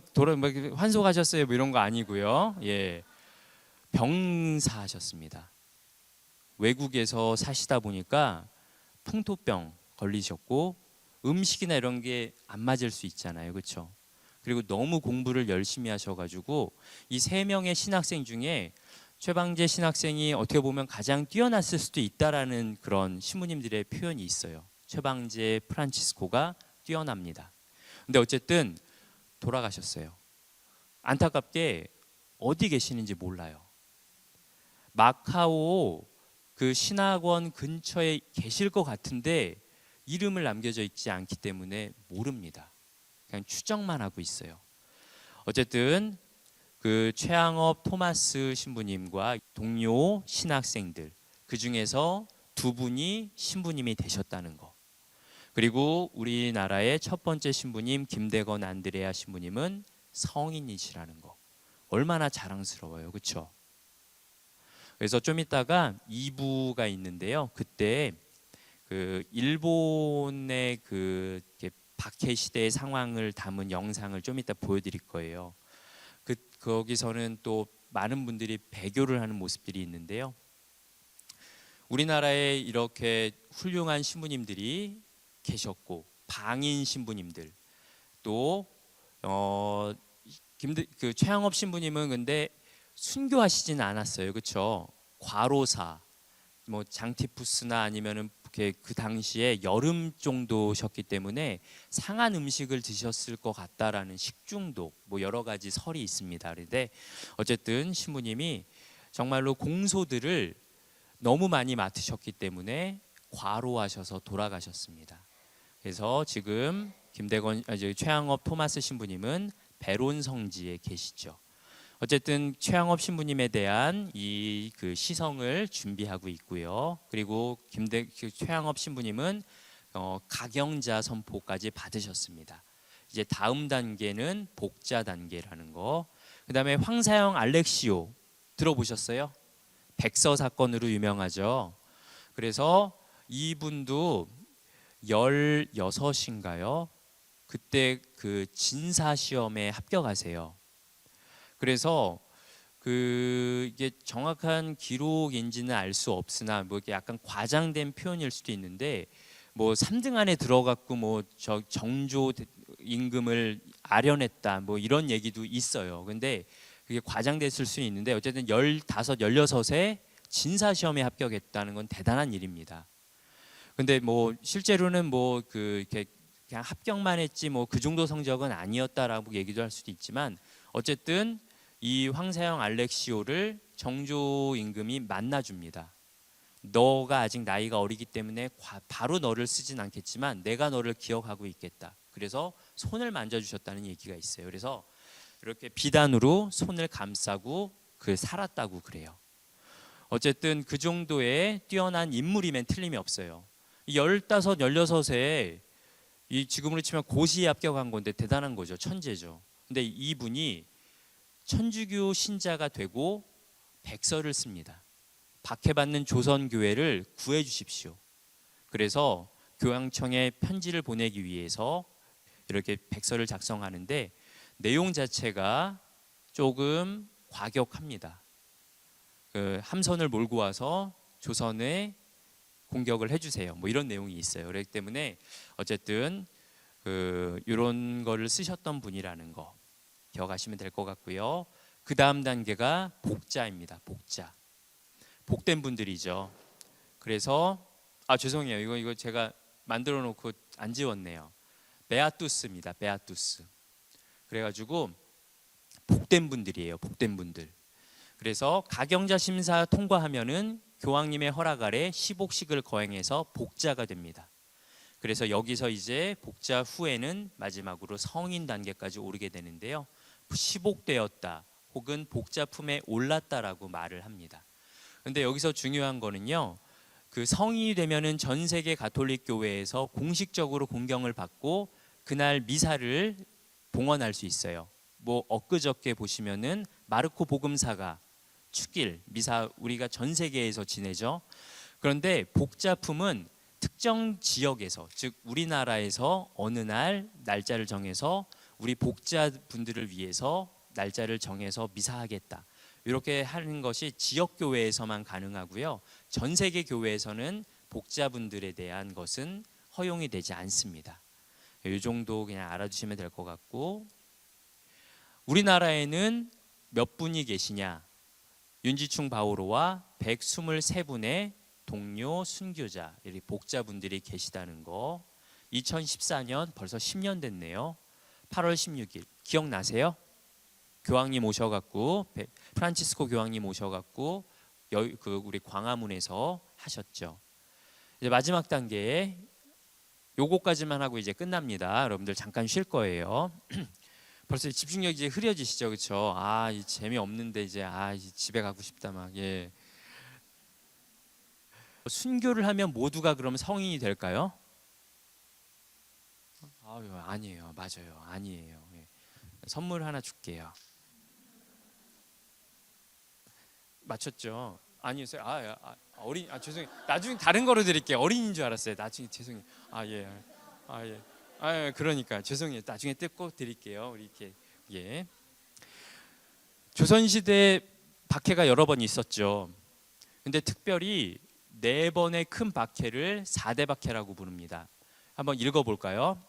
환속하셨어요. 뭐 이런 거 아니고요. 예. 병사하셨습니다. 외국에서 사시다 보니까 풍토병 걸리셨고 음식이나 이런 게 안 맞을 수 있잖아요. 그렇죠? 그리고 너무 공부를 열심히 하셔가지고 이 3명의 신학생 중에 최방재 신학생이 어떻게 보면 가장 뛰어났을 수도 있다라는 그런 신부님들의 표현이 있어요. 최방재 프란치스코가 뛰어납니다. 근데 어쨌든 돌아가셨어요. 안타깝게 어디 계시는지 몰라요. 마카오 그 신학원 근처에 계실 것 같은데 이름을 남겨져 있지 않기 때문에 모릅니다. 그냥 추정만 하고 있어요. 어쨌든 그 최항업 토마스 신부님과 동료 신학생들 그 중에서 2분이 신부님이 되셨다는 거. 그리고 우리나라의 첫 번째 신부님 김대건 안드레아 신부님은 성인이시라는 거. 얼마나 자랑스러워요. 그렇죠? 그래서 좀 이따가 2부가 있는데요. 그때 그 일본의 그 박해 시대의 상황을 담은 영상을 좀 이따 보여드릴 거예요. 거기서는 또 많은 분들이 배교를 하는 모습들이 있는데요. 우리나라에 이렇게 훌륭한 신부님들이 계셨고 방인 신부님들 또 그 최항업 신부님은 근데 순교하시지는 않았어요. 그렇죠? 과로사 뭐 장티푸스나 아니면은 그 당시에 여름 정도셨기 때문에 상한 음식을 드셨을 것 같다라는 식중독 뭐 여러 가지 설이 있습니다. 그런데 어쨌든 신부님이 정말로 공소들을 너무 많이 맡으셨기 때문에 과로하셔서 돌아가셨습니다. 그래서 지금 최양업 토마스 신부님은 배론 성지에 계시죠. 어쨌든 최양업 신부님에 대한 이 그 시성을 준비하고 있고요. 그리고 최양업 신부님은 가경자 선포까지 받으셨습니다. 이제 다음 단계는 복자 단계라는 거. 그다음에 황사영 알렉시오 들어보셨어요? 백서 사건으로 유명하죠. 그래서 이분도 16인가요? 그때 그 진사 시험에 합격하세요. 그래서 이게 정확한 기록인지는 알 수 없으나 뭐 이렇게 약간 과장된 표현일 수도 있는데 뭐 3등 안에 들어갔고 뭐 정조 임금을 아련했다 뭐 이런 얘기도 있어요. 근데 그게 과장됐을 수 있는데 어쨌든 15, 16에 진사 시험에 합격했다는 건 대단한 일입니다. 근데 뭐 실제로는 뭐 이렇게 그냥 합격만 했지 뭐 그 정도 성적은 아니었다라고 얘기도 할 수도 있지만 어쨌든 이 황사영 알렉시오를 정조 임금이 만나줍니다. 너가 아직 나이가 어리기 때문에 바로 너를 쓰진 않겠지만 내가 너를 기억하고 있겠다. 그래서 손을 만져주셨다는 얘기가 있어요. 그래서 이렇게 비단으로 손을 감싸고 살았다고 그래요. 어쨌든 그 정도의 뛰어난 인물이면 틀림이 없어요. 15, 16에 이 지금으로 치면 고시에 합격한 건데 대단한 거죠. 천재죠. 근데 이분이 천주교 신자가 되고 백서를 씁니다. 박해받는 조선교회를 구해 주십시오. 그래서 교황청에 편지를 보내기 위해서 이렇게 백서를 작성하는데 내용 자체가 조금 과격합니다. 함선을 몰고 와서 조선에 공격을 해주세요. 뭐 이런 내용이 있어요. 그렇기 때문에 어쨌든 이런 거를 쓰셨던 분이라는 거 기억하시면 될 것 같고요. 그 다음 단계가 복자입니다. 복자. 복된 분들이죠. 그래서 죄송해요. 이거 제가 만들어 놓고 안 지웠네요. 베아투스입니다. 베아투스. 그래가지고 복된 분들이에요. 복된 분들. 그래서 가경자 심사 통과하면은 교황님의 허락 아래 시복식을 거행해서 복자가 됩니다. 그래서 여기서 이제 복자 후에는 마지막으로 성인 단계까지 오르게 되는데요. 시복되었다 혹은 복자 품에 올랐다라고 말을 합니다. 근데 여기서 중요한 거는요. 성인이 되면은 전 세계 가톨릭 교회에서 공식적으로 공경을 받고 그날 미사를 봉헌할 수 있어요. 뭐 엊그저께 보시면은 마르코 복음사가 축일 미사 우리가 전 세계에서 지내죠. 그런데 복자품은 특정 지역에서 즉 우리나라에서 어느 날 날짜를 정해서 우리 복자분들을 위해서 날짜를 정해서 미사하겠다. 이렇게 하는 것이 지역 교회에서만 가능하고요. 전 세계 교회에서는 복자분들에 대한 것은 허용이 되지 않습니다. 이 정도 그냥 알아두시면 될 것 같고 우리나라에는 몇 분이 계시냐? 윤지충 바오로와 123분의 동료 순교자, 복자분들이 계시다는 거. 2014년 벌써 10년 됐네요. 8월 16일 기억나세요? 교황님 오셔갖고 프란치스코 교황님 오셔갖고 우리 광화문에서 하셨죠. 이제 마지막 단계에 요거까지만 하고 이제 끝납니다. 여러분들 잠깐 쉴 거예요. 벌써 집중력이 이제 흐려지시죠, 그렇죠? 재미 없는데 이제 집에 가고 싶다 막. 예. 순교를 하면 모두가 그럼 성인이 될까요? 아니에요, 맞아요, 아니에요. 예. 선물 하나 줄게요. 맞췄죠? 아니요, 죄송해요. 나중에 다른 거로 드릴게요. 어린이인 줄 알았어요. 나중에 죄송해요. 그러니까 죄송해요. 나중에 꼭 드릴게요. 우리 이렇게 예. 조선 시대 박해가 여러 번 있었죠. 근데 특별히 4번의 큰 박해를 4대 박해라고 부릅니다. 한번 읽어 볼까요?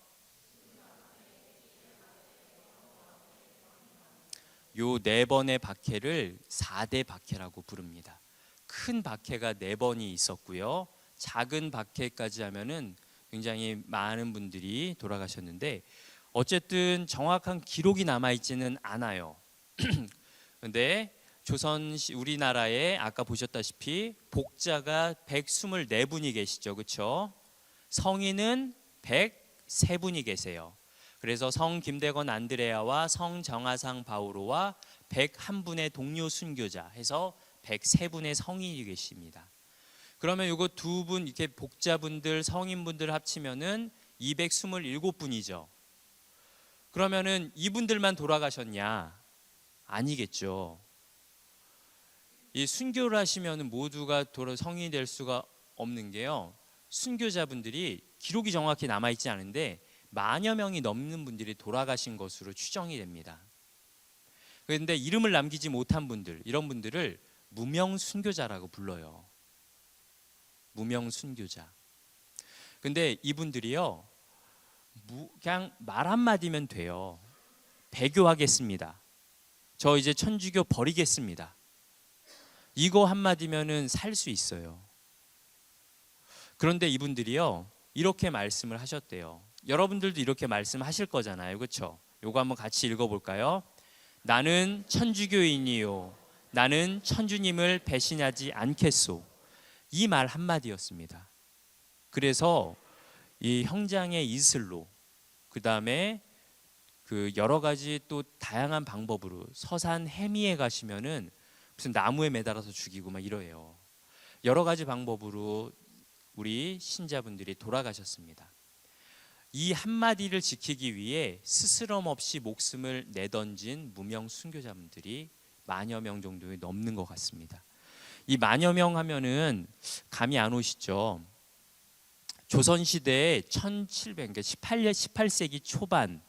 요 4번의 박해를 4대 박해라고 부릅니다. 큰 박해가 4번이 있었고요. 작은 박해까지 하면은 굉장히 많은 분들이 돌아가셨는데 어쨌든 정확한 기록이 남아 있지는 않아요. 근데 우리나라에 아까 보셨다시피 복자가 124분이 계시죠. 그렇죠? 성인은 103분이 계세요. 그래서 성 김대건 안드레아와 성 정하상 바오로와 101분의 동료 순교자 해서 103분의 성인이 계십니다. 그러면 이거 두 분 이렇게 복자분들 성인분들 합치면은 227분이죠. 그러면은 이분들만 돌아가셨냐? 아니겠죠. 이 순교를 하시면은 모두가 성인이 될 수가 없는 게요. 순교자분들이 기록이 정확히 남아 있지 않은데 만여 명이 넘는 분들이 돌아가신 것으로 추정이 됩니다. 그런데 이름을 남기지 못한 분들, 이런 분들을 무명 순교자라고 불러요. 무명 순교자. 근데 이분들이요, 그냥 말 한마디면 돼요. 배교하겠습니다. 저 이제 천주교 버리겠습니다. 이거 한마디면은 살 수 있어요. 그런데 이분들이요, 이렇게 말씀을 하셨대요. 여러분들도 이렇게 말씀하실 거잖아요. 그렇죠? 요거 한번 같이 읽어볼까요? 나는 천주교인이요. 나는 천주님을 배신하지 않겠소. 이 말 한마디였습니다. 그래서 이 형장의 이슬로, 그 다음에 그 여러 가지 또 다양한 방법으로 서산 해미에 가시면은 무슨 나무에 매달아서 죽이고 막 이러해요. 여러 가지 방법으로 우리 신자분들이 돌아가셨습니다. 이 한마디를 지키기 위해 스스럼 없이 목숨을 내던진 무명 순교자분들이 만여 명 정도에 넘는 것 같습니다. 이 만여 명 하면은 감이 안 오시죠? 조선시대에 1700, 그러니까 18세기 초반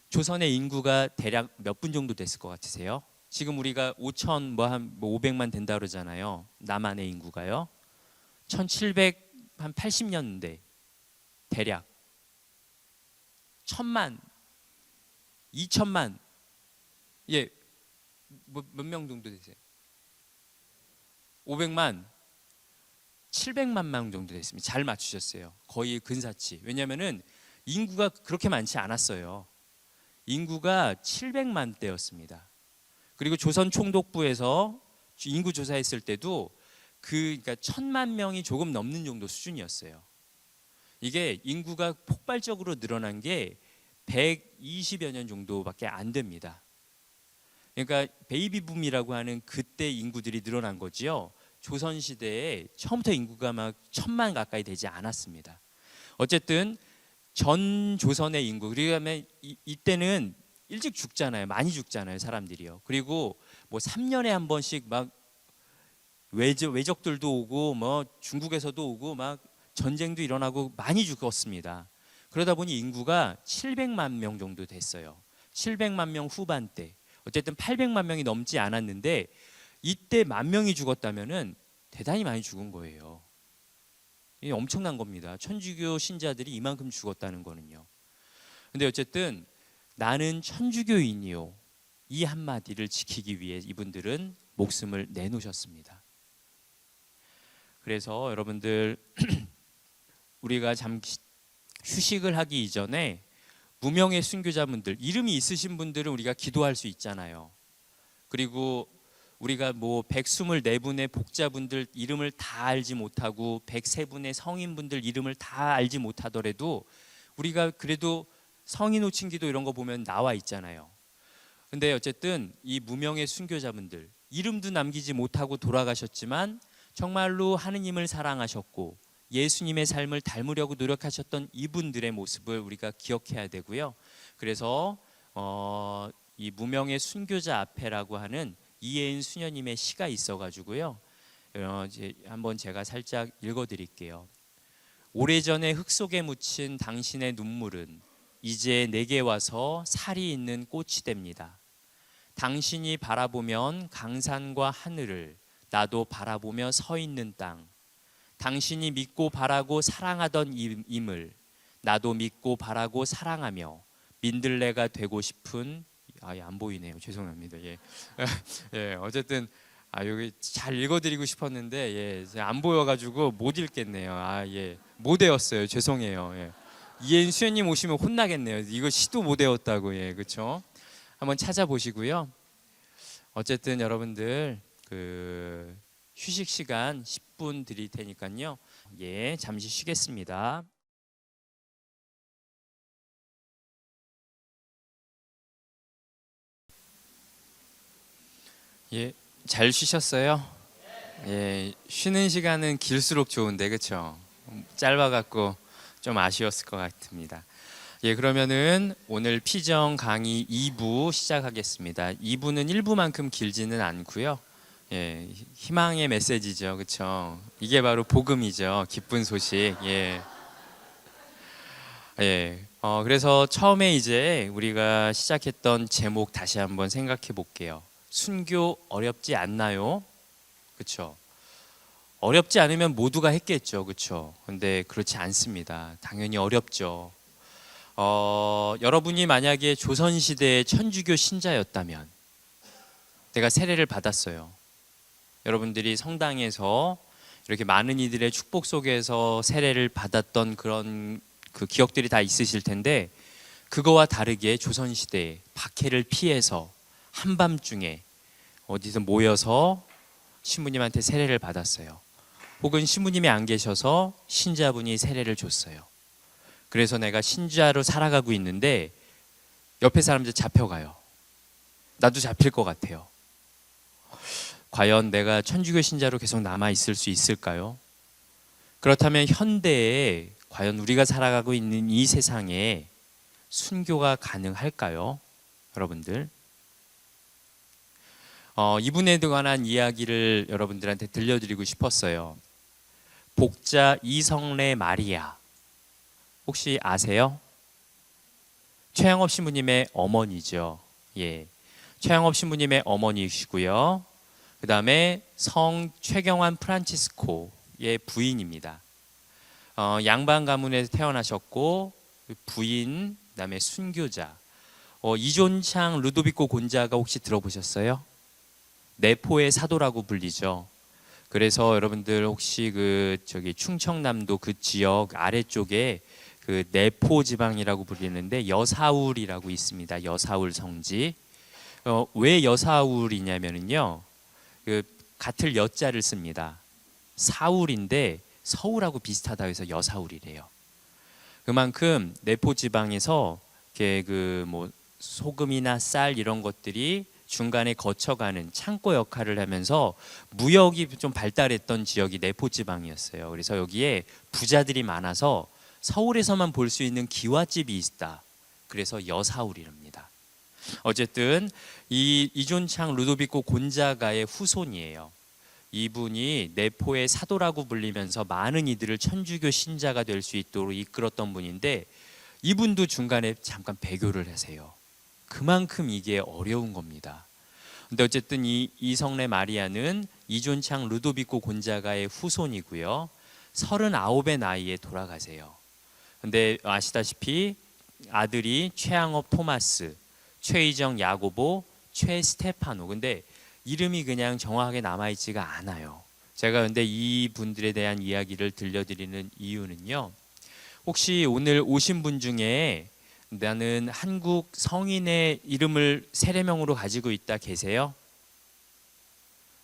조선의 인구가 대략 몇 분 정도 됐을 것 같으세요? 지금 우리가 5천 한 500만 된다 그러잖아요. 남한의 인구가요. 1780년대 대략 1000만, 2000만, 예, 몇 명 정도 되세요? 500만, 700만 명 정도 됐습니다. 잘 맞추셨어요. 거의 근사치. 왜냐하면은 인구가 그렇게 많지 않았어요. 인구가 700만 대였습니다. 그리고 조선 총독부에서 인구 조사했을 때도 그러니까 1000만 명이 조금 넘는 정도 수준이었어요. 이게 인구가 폭발적으로 늘어난 게 120여 년 정도밖에 안 됩니다. 그러니까 베이비 붐이라고 하는 그때 인구들이 늘어난 거지요. 조선 시대에 처음부터 인구가 막 1000만 가까이 되지 않았습니다. 어쨌든 전 조선의 인구, 그러면 이때는 일찍 죽잖아요. 많이 죽잖아요, 사람들이요. 그리고 뭐 3년에 한 번씩 막 외적들도 오고 뭐 중국에서도 오고 막 전쟁도 일어나고 많이 죽었습니다. 그러다 보니 인구가 700만 명 정도 됐어요. 700만 명 후반대. 어쨌든 800만 명이 넘지 않았는데 이때 10,000명이 죽었다면은 대단히 많이 죽은 거예요. 이게 엄청난 겁니다. 천주교 신자들이 이만큼 죽었다는 거는요. 근데 어쨌든 나는 천주교인이요. 이 한마디를 지키기 위해 이분들은 목숨을 내놓으셨습니다. 그래서 여러분들 우리가 잠시 휴식을 하기 이전에 무명의 순교자분들, 이름이 있으신 분들은 우리가 기도할 수 있잖아요. 그리고 우리가 뭐 124분의 복자분들 이름을 다 알지 못하고 103분의 성인분들 이름을 다 알지 못하더라도 우리가 그래도 성인 호칭 기도 이런 거 보면 나와 있잖아요. 근데 어쨌든 이 무명의 순교자분들 이름도 남기지 못하고 돌아가셨지만 정말로 하느님을 사랑하셨고 예수님의 삶을 닮으려고 노력하셨던 이분들의 모습을 우리가 기억해야 되고요. 그래서 이 무명의 순교자 앞에라고 하는 이혜인 수녀님의 시가 있어가지고요. 이제 한번 제가 살짝 읽어드릴게요. 오래전에 흙 속에 묻힌 당신의 눈물은 이제 내게 와서 살이 있는 꽃이 됩니다. 당신이 바라보면 강산과 하늘을, 나도 바라보며 서 있는 땅. 당신이 믿고 바라고 사랑하던 임을 나도 믿고 바라고 사랑하며 민들레가 되고 싶은, 안 보이네요. 죄송합니다. 예. 예, 어쨌든 여기 잘 읽어드리고 싶었는데 안 보여가지고 못 읽겠네요. 예, 못 외웠어요. 죄송해요. 예. 이혜인 수녀님 오시면 혼나겠네요. 이거 시도 못 외웠다고. 예, 그렇죠? 한번 찾아보시고요. 어쨌든 여러분들 그 휴식 시간 10분 드릴 테니까요. 예, 잠시 쉬겠습니다. 예, 잘 쉬셨어요? 예, 쉬는 시간은 길수록 좋은데 그렇죠? 짧아갖고 좀 아쉬웠을 것 같습니다. 예, 그러면은 오늘 피정 강의 2부 시작하겠습니다. 2부는 1부만큼 길지는 않고요. 예, 희망의 메시지죠, 그렇죠? 이게 바로 복음이죠, 기쁜 소식. 예, 예. 그래서 처음에 이제 우리가 시작했던 제목 다시 한번 생각해 볼게요. 순교 어렵지 않나요? 그렇죠? 어렵지 않으면 모두가 했겠죠, 그렇죠? 근데 그렇지 않습니다. 당연히 어렵죠. 여러분이 만약에 조선시대의 천주교 신자였다면 내가 세례를 받았어요. 여러분들이 성당에서 이렇게 많은 이들의 축복 속에서 세례를 받았던 그런 그 기억들이 다 있으실 텐데 그거와 다르게 조선시대에 박해를 피해서 한밤중에 어디서 모여서 신부님한테 세례를 받았어요. 혹은 신부님이 안 계셔서 신자분이 세례를 줬어요. 그래서 내가 신자로 살아가고 있는데 옆에 사람들 잡혀가요. 나도 잡힐 것 같아요. 과연 내가 천주교 신자로 계속 남아 있을 수 있을까요? 그렇다면 현대에 과연 우리가 살아가고 있는 이 세상에 순교가 가능할까요? 여러분들, 이분에 관한 이야기를 여러분들한테 들려드리고 싶었어요. 복자 이성래 마리아 혹시 아세요? 최양업 신부님의 어머니죠. 예, 최양업 신부님의 어머니이시고요. 그 다음에 성 최경환 프란치스코의 부인입니다. 양반 가문에서 태어나셨고 부인, 그다음에 순교자. 이존창 루도비코 곤자가 혹시 들어보셨어요? 내포의 사도라고 불리죠. 그래서 여러분들 혹시 그 저기 충청남도 그 지역 아래쪽에 그 내포 지방이라고 불리는데 여사울이라고 있습니다. 여사울 성지. 왜 여사울이냐면은요. 그 같을 여자를 씁니다. 사울인데 서울하고 비슷하다 해서 여사울이래요. 그만큼 내포 지방에서 그 뭐 소금이나 쌀 이런 것들이 중간에 거쳐가는 창고 역할을 하면서 무역이 좀 발달했던 지역이 내포 지방이었어요. 그래서 여기에 부자들이 많아서 서울에서만 볼 수 있는 기와집이 있다. 그래서 여사울이랍니다. 어쨌든 이 이존창 루도비코 곤자가의 후손이에요. 이분이 내포의 사도라고 불리면서 많은 이들을 천주교 신자가 될 수 있도록 이끌었던 분인데 이분도 중간에 잠깐 배교를 하세요. 그만큼 이게 어려운 겁니다. 근데 어쨌든 이 이성래 마리아는 이존창 루도비코 곤자가의 후손이고요. 39의 나이에 돌아가세요. 근데 아시다시피 아들이 최양업 토마스, 최의정 야고보, 최스테파노. 근데 이름이 그냥 정확하게 남아있지가 않아요. 제가 근데 이 분들에 대한 이야기를 들려드리는 이유는요. 혹시 오늘 오신 분 중에 나는 한국 성인의 이름을 세례명으로 가지고 있다 계세요?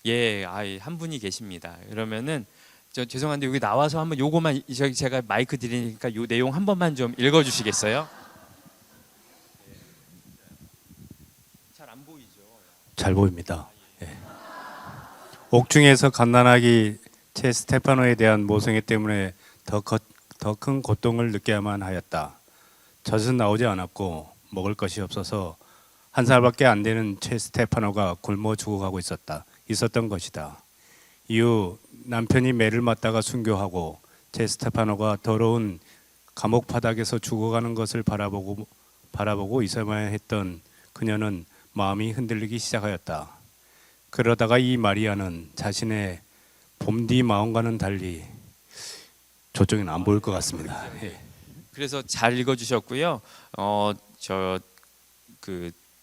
예, 한 분이 계십니다. 그러면은 죄송한데 여기 나와서 한번 요거만 제가 마이크 드리니까 요 내용 한 번만 좀 읽어주시겠어요? 잘 안 보이죠? 잘 보입니다. 예. 옥중에서 갓난아기 체 스테파노에 대한 모성애 때문에 더 큰 고통을 느껴야만 하였다. 젖은 나오지 않았고 먹을 것이 없어서 한 살밖에 안 되는 체 스테파노가 굶어 죽어가고 있었던 것이다. 이후 남편이 매를 맞다가 순교하고 체 스테파노가 더러운 감옥 바닥에서 죽어가는 것을 바라보고 있어야만 했던 그녀는 마음이 흔들리기 시작하였다. 그러다가 이 마리아는 자신의 봄디 마음과는 달리 저쪽에는 안 보일 것 같습니다. 예. 그래서 잘 읽어주셨고요.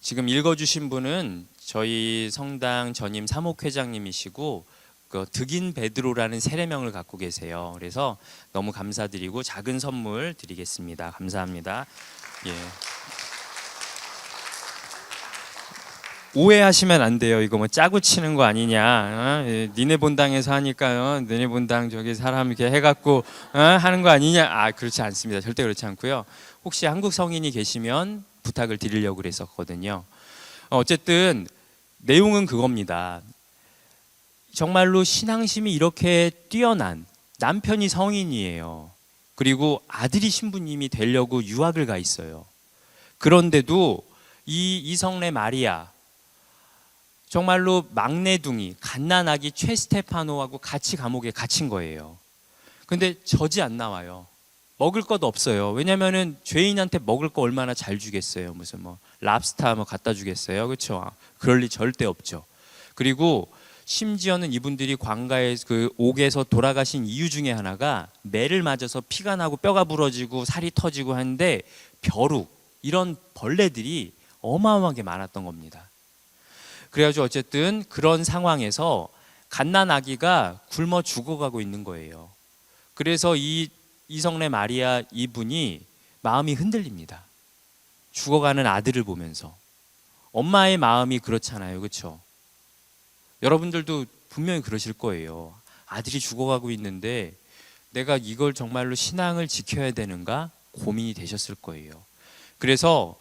지금 읽어주신 분은 저희 성당 전임 사목회장님이시고 그 득인 베드로라는 세례명을 갖고 계세요. 그래서 너무 감사드리고 작은 선물 드리겠습니다. 감사합니다. 예. 오해하시면 안 돼요. 이거 뭐 짜고 치는 거 아니냐? 니네 본당에서 하니까요. 니네 본당 저기 사람 이렇게 해갖고 하는 거 아니냐? 아 그렇지 않습니다. 절대 그렇지 않고요. 혹시 한국 성인이 계시면 부탁을 드리려고 그랬었거든요. 어쨌든 내용은 그겁니다. 정말로 신앙심이 이렇게 뛰어난 남편이 성인이에요. 그리고 아들이 신부님이 되려고 유학을 가 있어요. 그런데도 이 이성례 마리아 정말로 막내둥이 갓난아기 최 스테파노하고 같이 감옥에 갇힌 거예요. 근데 젖이 안 나와요. 먹을 것 없어요. 왜냐면은 죄인한테 먹을 거 얼마나 잘 주겠어요. 무슨 뭐 랍스타 뭐 갖다 주겠어요. 그렇죠? 그럴 리 절대 없죠. 그리고 심지어는 이분들이 광가에 그 옥에서 돌아가신 이유 중에 하나가 매를 맞아서 피가 나고 뼈가 부러지고 살이 터지고 하는데 벼룩 이런 벌레들이 어마어마하게 많았던 겁니다. 그래가지고 어쨌든 그런 상황에서 갓난아기가 굶어 죽어가고 있는 거예요. 그래서 이 이성례 마리아 이분이 마음이 흔들립니다. 죽어가는 아들을 보면서. 엄마의 마음이 그렇잖아요. 그렇죠? 여러분들도 분명히 그러실 거예요. 아들이 죽어가고 있는데 내가 이걸 정말로 신앙을 지켜야 되는가 고민이 되셨을 거예요. 그래서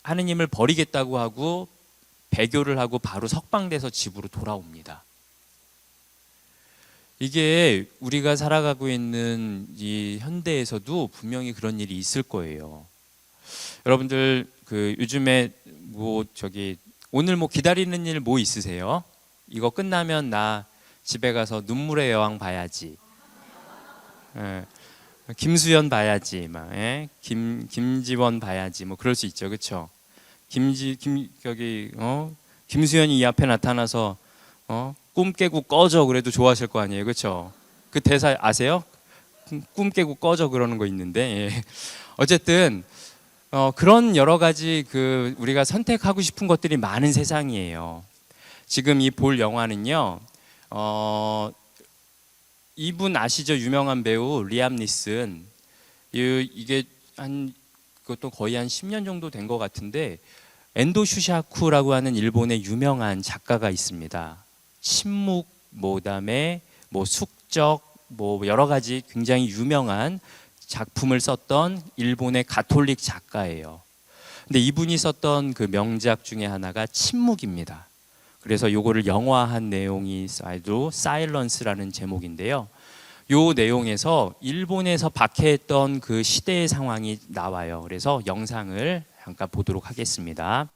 하느님을 버리겠다고 하고 배교를 하고 바로 석방돼서 집으로 돌아옵니다. 이게 우리가 살아가고 있는 이 현대에서도 분명히 그런 일이 있을 거예요. 여러분들 그 요즘에 뭐 저기 오늘 뭐 기다리는 일 뭐 있으세요? 이거 끝나면 나 집에 가서 눈물의 여왕 봐야지. 예. 김수현 봐야지, 막 김지원 봐야지, 뭐 그럴 수 있죠, 그렇죠? 김수현이 이 앞에 나타나서 꿈 깨고 꺼져 그래도 좋아하실 거 아니에요, 그렇죠? 그 대사 아세요? 꿈 깨고 꺼져 그러는 거 있는데 예. 어쨌든 그런 여러 가지 그 우리가 선택하고 싶은 것들이 많은 세상이에요. 지금 이 볼 영화는요, 이분 아시죠? 유명한 배우 리암 니슨. 이게 그것도 거의 한 10년 정도 된 것 같은데 엔도 슈샤쿠라고 하는 일본의 유명한 작가가 있습니다. 침묵, 그다음에 뭐 숙적, 뭐 여러 가지 굉장히 유명한 작품을 썼던 일본의 가톨릭 작가예요. 근데 이분이 썼던 그 명작 중에 하나가 침묵입니다. 그래서 요거를 영화한 내용이 아주 사일런스라는 제목인데요. 요 내용에서 일본에서 박해했던 그 시대의 상황이 나와요. 그래서 영상을 잠깐 보도록 하겠습니다.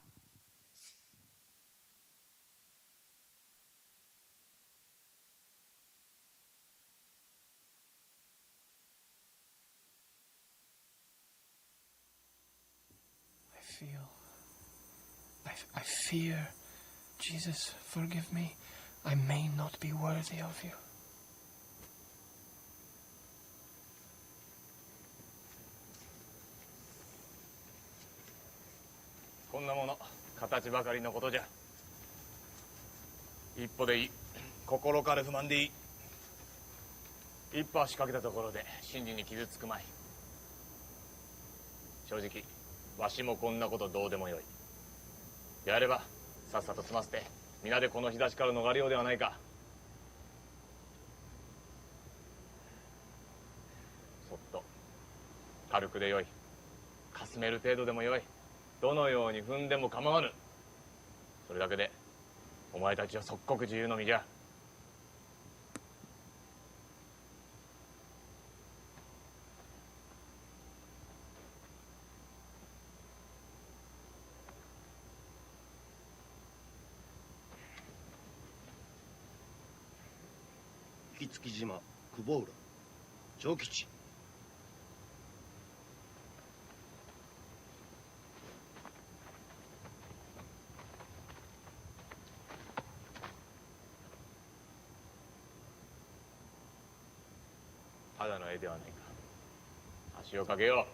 I fear. Jesus, forgive me. I may not be worthy of you. こんなもの形ばかりのことじゃ。一歩でいい、心から不満でいい。一歩足かけたところで真理に傷つくまい。正直わしもこんなことどうでもよい。やればさっさと済ませて皆でこの日差しから逃れようではないか。そっと軽くでよい、かすめる程度でもよい、どのように踏んでも構わぬ。それだけでお前たちは即刻自由の身じゃ。木月島、久保浦、長吉。ただの絵ではないか。足をかけよ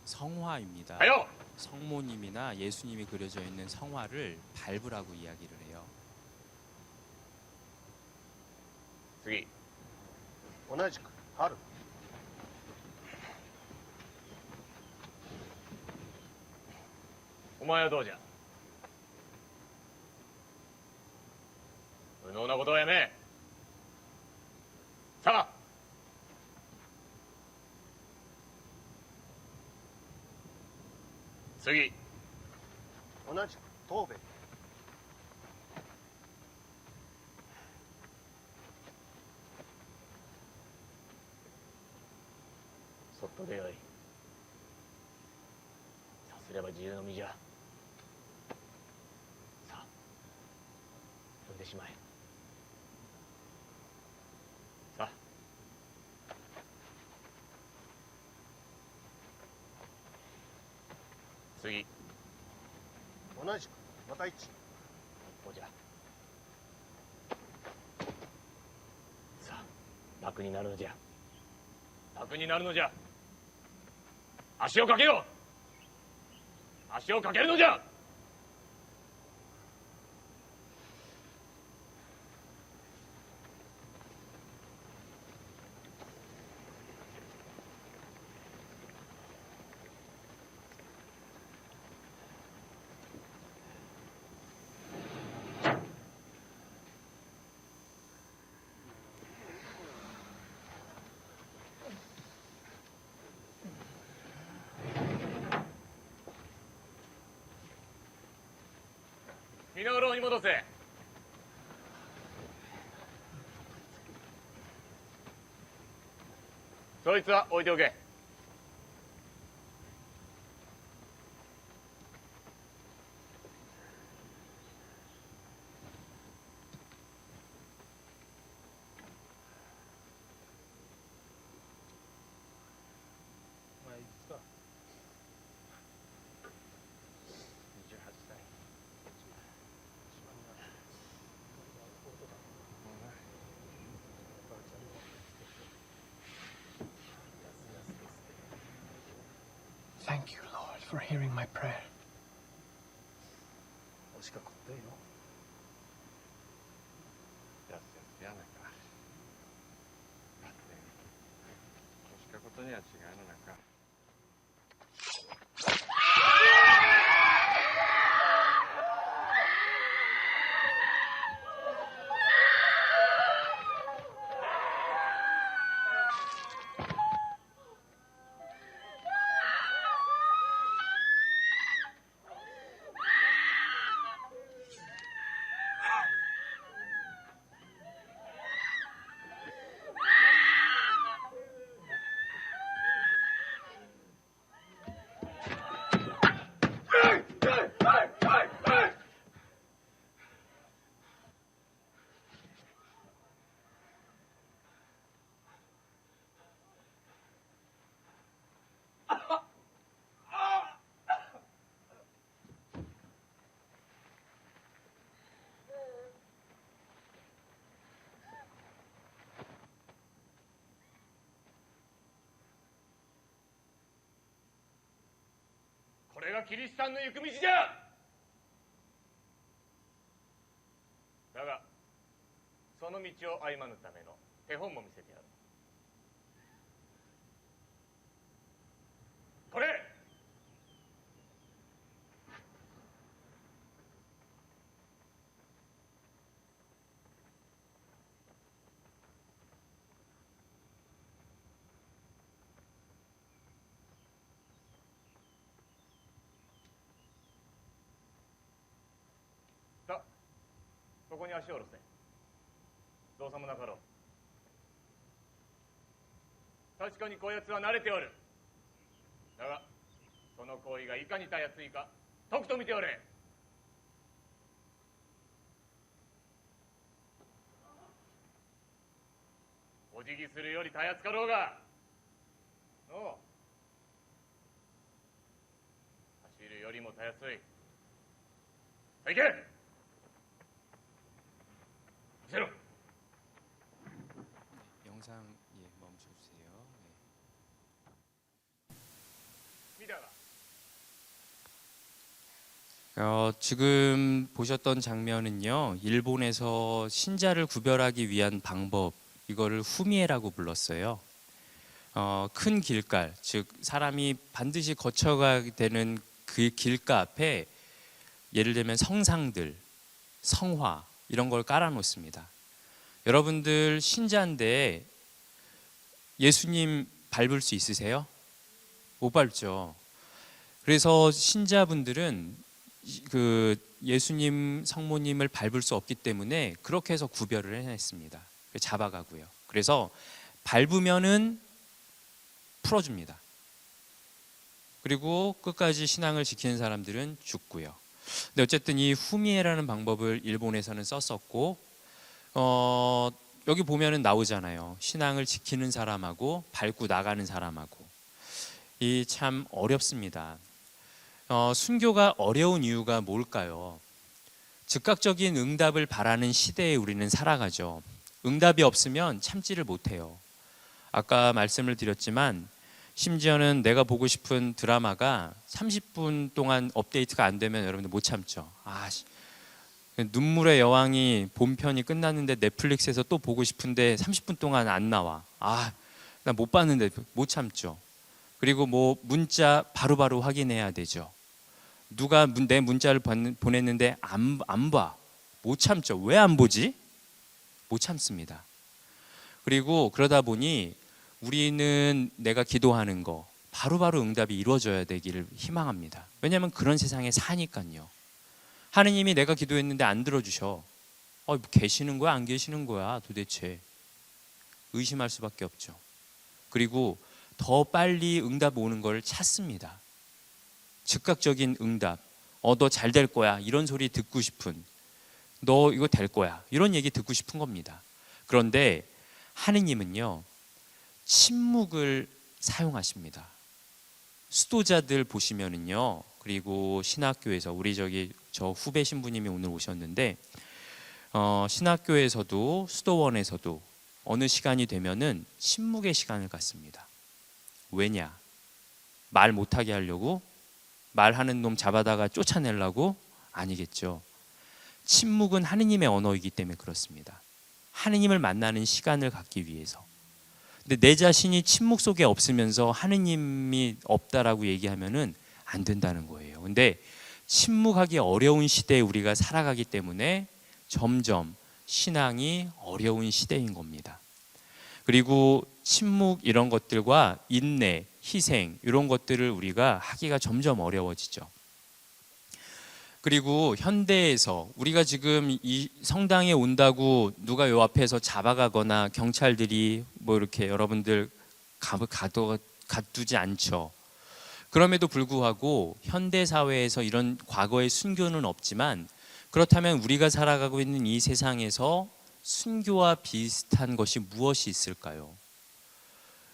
성화입니다. う。はよ 성모님이나 예수님이 그려져 있는 성화를 밟으라고 이야기를 해요. 次。同じく春。お前はどうじゃ。当なことはやめ。さあ、次。同じく東兵衛。そっとでよい。さすれば自由の身じゃ。さあ、踏んでしまえ。さあ。次。同じくまた一。一歩じゃ。さあ、楽になるのじゃ。楽になるのじゃ。足をかけよ。足をかけるのじゃ。皆を牢に戻せ。そいつは置いておけ。28歳。Thank you, Lord, for hearing my prayer. おしかこっていの。やすやすやなか。だって年かことには違いのなか。これがキリシタンの行く道じゃ。だがその道を歩まぬための手本も見せてやる。これ。さあ、そこに足を下ろせ。どうさもなかろう。確かにこやつは慣れておる。だがその行為がいかにたやすいかとくと見ておれ。お辞儀するよりたやつかろうが。のう、走るよりもたやすい。さあ行け。せろ。 영상 예, 멈춰주세요. 네. 見たか。 지금 보셨던 장면은요, 일본에서 신자를 구별하기 위한 방법, 이거를 후미에라고 불렀어요. 큰 길갈, 즉 사람이 반드시 거쳐가게 되는 그 길가 앞에 예를 들면 성상들, 성화 이런 걸 깔아놓습니다. 여러분들 신자인데 예수님 밟을 수 있으세요? 못 밟죠. 그래서 신자분들은 그 예수님 성모님을 밟을 수 없기 때문에 그렇게 해서 구별을 해냈습니다. 잡아가고요. 그래서 밟으면은 풀어줍니다. 그리고 끝까지 신앙을 지키는 사람들은 죽고요. 근데 어쨌든 이 후미에라는 방법을 일본에서는 썼었고, 여기 보면은 나오잖아요. 신앙을 지키는 사람하고 밟고 나가는 사람하고. 이 참 어렵습니다. 순교가 어려운 이유가 뭘까요? 즉각적인 응답을 바라는 시대에 우리는 살아가죠. 응답이 없으면 참지를 못해요. 아까 말씀을 드렸지만 심지어는 내가 보고 싶은 드라마가 30분 동안 업데이트가 안 되면 여러분들 못 참죠. 눈물의 여왕이 본편이 끝났는데 넷플릭스에서 또 보고 싶은데 30분 동안 안 나와. 나 못 봤는데 못 참죠. 그리고 뭐 문자 바로바로 확인해야 되죠. 누가 내 문자를 보냈는데 안 봐. 못 참죠. 왜 안 보지? 못 참습니다. 그리고 그러다 보니 우리는 내가 기도하는 거 바로바로 응답이 이루어져야 되기를 희망합니다. 왜냐하면 그런 세상에 사니까요. 하느님이 내가 기도했는데 안 들어주셔. 계시는 거야? 안 계시는 거야? 도대체 의심할 수밖에 없죠. 그리고 더 빨리 응답 오는 걸 찾습니다. 즉각적인 응답. 너 잘 될 거야. 이런 소리 듣고 싶은. 너 이거 될 거야. 이런 얘기 듣고 싶은 겁니다. 그런데 하느님은요, 침묵을 사용하십니다. 수도자들 보시면은요, 그리고 신학교에서 우리 저 후배 신부님이 오늘 오셨는데, 신학교에서도 수도원에서도 어느 시간이 되면은 침묵의 시간을 갖습니다. 왜냐? 말 못하게 하려고? 말하는 놈 잡아다가 쫓아내려고? 아니겠죠. 침묵은 하느님의 언어이기 때문에 그렇습니다. 하느님을 만나는 시간을 갖기 위해서. 근데 내 자신이 침묵 속에 없으면서 하느님이 없다라고 얘기하면은 안 된다는 거예요. 근데 침묵하기 어려운 시대에 우리가 살아가기 때문에 점점 신앙이 어려운 시대인 겁니다. 그리고 침묵 이런 것들과 인내, 희생 이런 것들을 우리가 하기가 점점 어려워지죠. 그리고 현대에서 우리가 지금 이 성당에 온다고 누가 요 앞에서 잡아가거나 경찰들이 뭐 이렇게 여러분들 가두지 않죠. 그럼에도 불구하고 현대 사회에서 이런 과거의 순교는 없지만, 그렇다면 우리가 살아가고 있는 이 세상에서 순교와 비슷한 것이 무엇이 있을까요?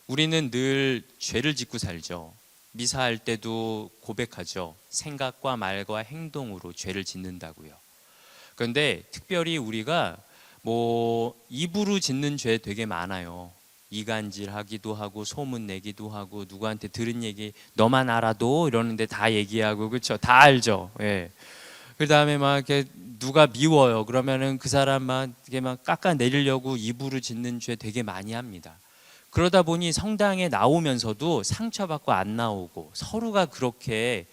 우리는 늘 죄를 짓고 살죠. 미사할 때도 고백하죠. 생각과 말과 행동으로 죄를 짓는다고요. 그런데 특별히 우리가 뭐 입으로 짓는 죄 되게 많아요. 이간질하기도 하고 소문 내기도 하고 누구한테 들은 얘기 너만 알아도 이러는데 다 얘기하고, 그렇죠? 다 알죠. 예. 그다음에 막 이렇게 누가 미워요. 그러면은 그 사람만 이렇게 막 깎아내리려고 입으로 짓는 죄 되게 많이 합니다. 그러다 보니 성당에 나오면서도 상처받고 안 나오고 서로가 그렇게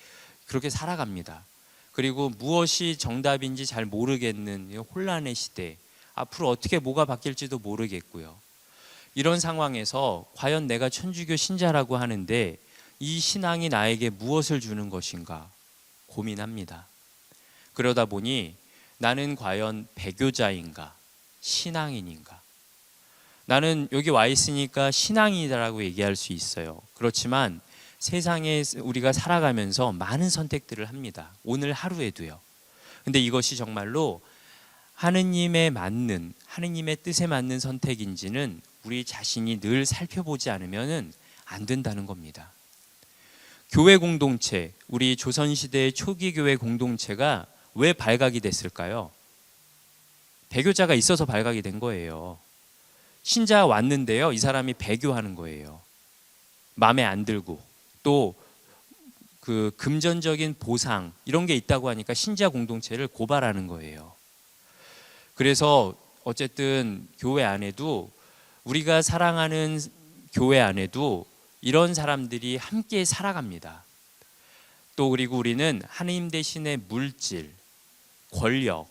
살아갑니다. 그리고 무엇이 정답인지 잘 모르겠는 혼란의 시대, 앞으로 어떻게 뭐가 바뀔지도 모르겠고요. 이런 상황에서 과연 내가 천주교 신자라고 하는데 이 신앙이 나에게 무엇을 주는 것인가 고민합니다. 그러다 보니 나는 과연 배교자인가 신앙인인가? 나는 여기 와 있으니까 신앙인이라고 얘기할 수 있어요. 그렇지만 세상에 우리가 살아가면서 많은 선택들을 합니다. 오늘 하루에도요. 근데 이것이 정말로 하느님의 뜻에 맞는 선택인지는 우리 자신이 늘 살펴보지 않으면 안 된다는 겁니다. 교회 공동체, 우리 조선시대의 초기 교회 공동체가 왜 발각이 됐을까요? 배교자가 있어서 발각이 된 거예요. 신자가 왔는데요, 이 사람이 배교하는 거예요. 마음에 안 들고 또 그 금전적인 보상 이런 게 있다고 하니까 신자 공동체를 고발하는 거예요. 그래서 어쨌든 교회 안에도, 우리가 사랑하는 교회 안에도 이런 사람들이 함께 살아갑니다. 또 그리고 우리는 하느님 대신에 물질, 권력,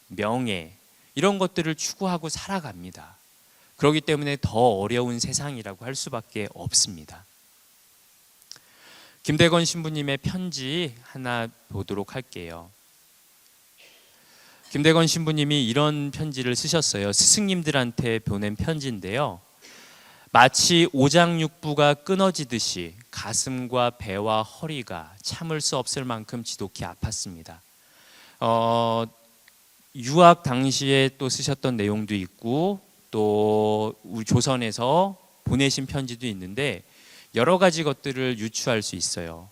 명예 이런 것들을 추구하고 살아갑니다. 그렇기 때문에 더 어려운 세상이라고 할 수밖에 없습니다. 김대건 신부님의 편지 하나 보도록 할게요. 김대건 신부님이 이런 편지를 쓰셨어요. 스승님들한테 보낸 편지인데요. 마치 오장육부가 끊어지듯이 가슴과 배와 허리가 참을 수 없을 만큼 지독히 아팠습니다. 유학 당시에 또 쓰셨던 내용도 있고 또 우리 조선에서 보내신 편지도 있는데 여러 가지 것들을 유추할 수 있어요.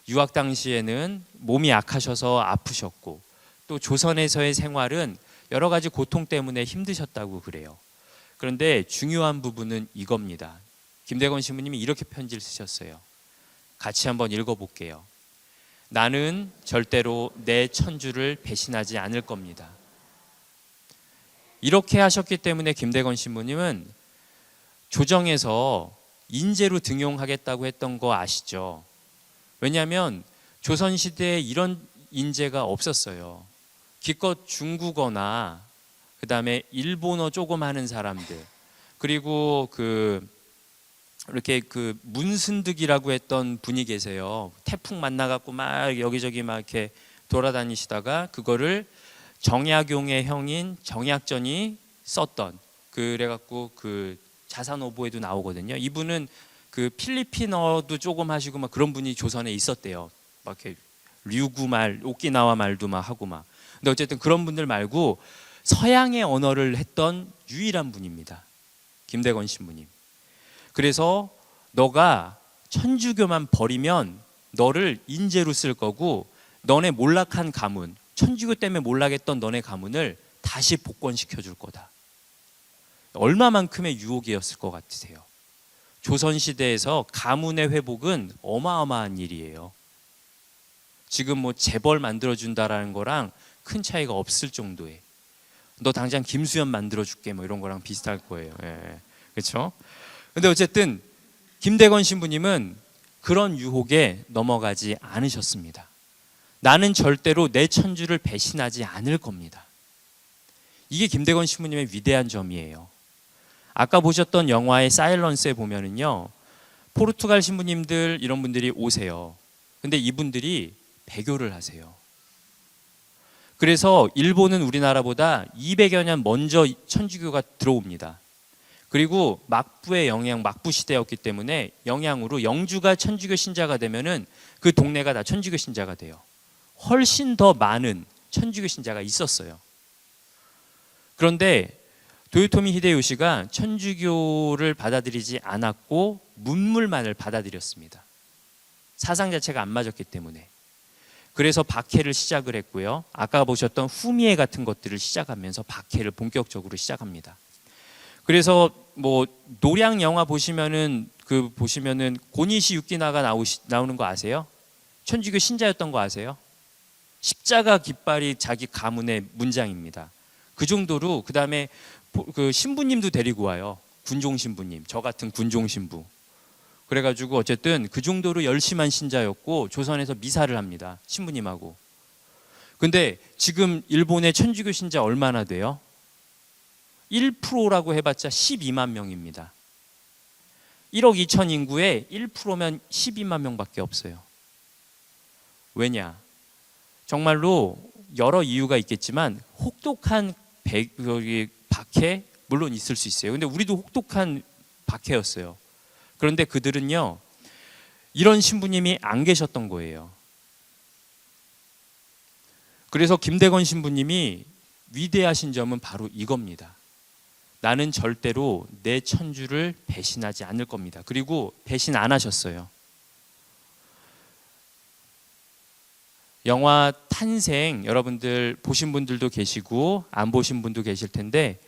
유학 당시에는 몸이 약하셔서 아프셨고 또 조선에서의 생활은 여러 가지 고통 때문에 힘드셨다고 그래요. 그런데 중요한 부분은 이겁니다. 김대건 신부님이 이렇게 편지를 쓰셨어요. 같이 한번 읽어볼게요. 나는 절대로 내 천주를 배신하지 않을 겁니다. 이렇게 하셨기 때문에 김대건 신부님은 조정에서 인재로 등용하겠다고 했던 거 아시죠? 왜냐하면 조선시대에 이런 인재가 없었어요. 기껏 중국어나 그 다음에 일본어 조금 하는 사람들, 그리고 이렇게 문순득이라고 했던 분이 계세요. 태풍 만나갖고 막 여기저기 막 이렇게 돌아다니시다가 그거를 정약용의 형인 정약전이 썼던, 그래갖고 그 자산오보에도 나오거든요. 이분은 그 필리핀어도 조금 하시고 막 그런 분이 조선에 있었대요. 막 이렇게 류구 말, 오키나와 말도 막 하고 막. 근데 어쨌든 그런 분들 말고 서양의 언어를 했던 유일한 분입니다. 김대건 신부님. 그래서 너가 천주교만 버리면 너를 인재로 쓸 거고 너네 몰락한 가문, 천주교 때문에 몰락했던 너네 가문을 다시 복권시켜 줄 거다. 얼마만큼의 유혹이었을 것 같으세요? 조선시대에서 가문의 회복은 어마어마한 일이에요. 지금 뭐 재벌 만들어준다라는 거랑 큰 차이가 없을 정도의, 너 당장 김수현 만들어줄게 뭐 이런 거랑 비슷할 거예요. 예. 그렇죠? 근데 어쨌든 김대건 신부님은 그런 유혹에 넘어가지 않으셨습니다. 나는 절대로 내 천주를 배신하지 않을 겁니다. 이게 김대건 신부님의 위대한 점이에요. 아까 보셨던 영화의 사일런스에 보면은요, 포르투갈 신부님들 이런 분들이 오세요. 근데 이분들이 배교를 하세요. 그래서 일본은 우리나라보다 200여 년 먼저 천주교가 들어옵니다. 그리고 막부의 영향, 막부 시대였기 때문에 영향으로 영주가 천주교 신자가 되면은 그 동네가 다 천주교 신자가 돼요. 훨씬 더 많은 천주교 신자가 있었어요. 그런데 도요토미 히데요시가 천주교를 받아들이지 않았고 문물만을 받아들였습니다. 사상 자체가 안 맞았기 때문에. 그래서 박해를 시작을 했고요. 아까 보셨던 후미에 같은 것들을 시작하면서 박해를 본격적으로 시작합니다. 그래서 뭐 노량 영화 보시면은 고니시 유키나가 나오는 거 아세요? 천주교 신자였던 거 아세요? 십자가 깃발이 자기 가문의 문장입니다. 그 정도로. 그다음에 그 신부님도 데리고 와요. 군종 신부님, 저 같은 군종 신부. 그래가지고 어쨌든 그 정도로 열심한 신자였고 조선에서 미사를 합니다. 신부님하고. 근데 지금 일본의 천주교 신자 얼마나 돼요? 1%라고 해봤자 12만 명입니다. 1억 2천 인구에 1%면 12만 명밖에 없어요. 왜냐? 정말로 여러 이유가 있겠지만 혹독한 박해 물론 있을 수 있어요. 근데 우리도 혹독한 박해였어요. 그런데 그들은요, 이런 신부님이 안 계셨던 거예요. 그래서 김대건 신부님이 위대하신 점은 바로 이겁니다. 나는 절대로 내 천주를 배신하지 않을 겁니다. 그리고 배신 안 하셨어요. 영화 탄생 여러분들 보신 분들도 계시고 안 보신 분도 계실 텐데,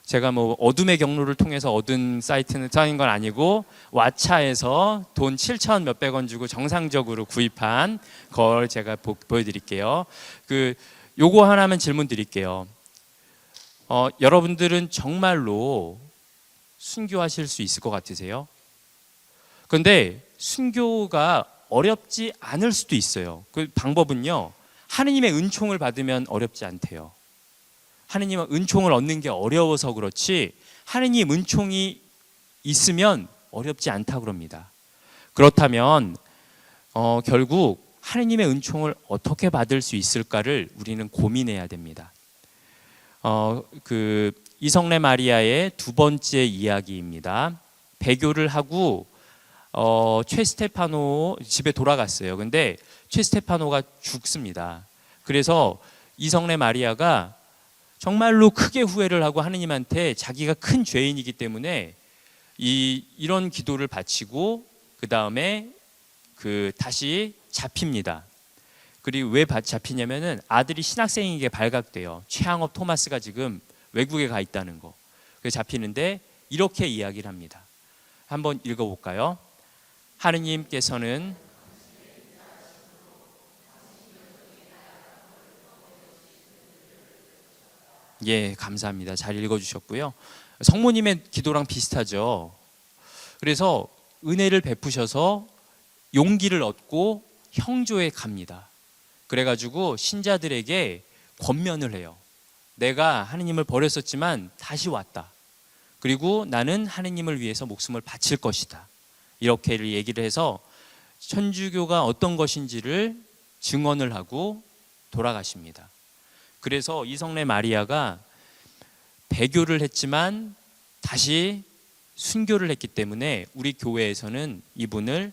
제가 뭐 어둠의 경로를 통해서 얻은 사이트는 쌓인 건 아니고 왓챠에서 돈 7천 몇백 원 주고 정상적으로 구입한 걸 제가 보여드릴게요. 요거 하나만 질문 드릴게요. 여러분들은 정말로 순교하실 수 있을 것 같으세요? 그런데 순교가 어렵지 않을 수도 있어요. 그 방법은요, 하느님의 은총을 받으면 어렵지 않대요. 하느님은 은총을 얻는 게 어려워서 그렇지 하느님 은총이 있으면 어렵지 않다 그럽니다. 그렇다면 결국 하느님의 은총을 어떻게 받을 수 있을까를 우리는 고민해야 됩니다. 이성례 마리아의 두 번째 이야기입니다. 배교를 하고 최 스테파노 집에 돌아갔어요. 근데 최 스테파노가 죽습니다. 그래서 이성례 마리아가 정말로 크게 후회를 하고 하느님한테 자기가 큰 죄인이기 때문에 이런 기도를 바치고 그 다음에 다시 잡힙니다. 그리고 왜 잡히냐면은 아들이 신학생에게 발각돼요. 최항업 토마스가 지금 외국에 가 있다는 거. 그래서 잡히는데 이렇게 이야기를 합니다. 한번 읽어볼까요? 하느님께서는 예, 감사합니다. 잘 읽어주셨고요. 성모님의 기도랑 비슷하죠. 그래서 은혜를 베푸셔서 용기를 얻고 형조에 갑니다. 그래가지고 신자들에게 권면을 해요. 내가 하느님을 버렸었지만 다시 왔다. 그리고 나는 하느님을 위해서 목숨을 바칠 것이다. 이렇게 얘기를 해서 천주교가 어떤 것인지를 증언을 하고 돌아가십니다. 그래서 이성례 마리아가 배교를 했지만 다시 순교를 했기 때문에 우리 교회에서는 이분을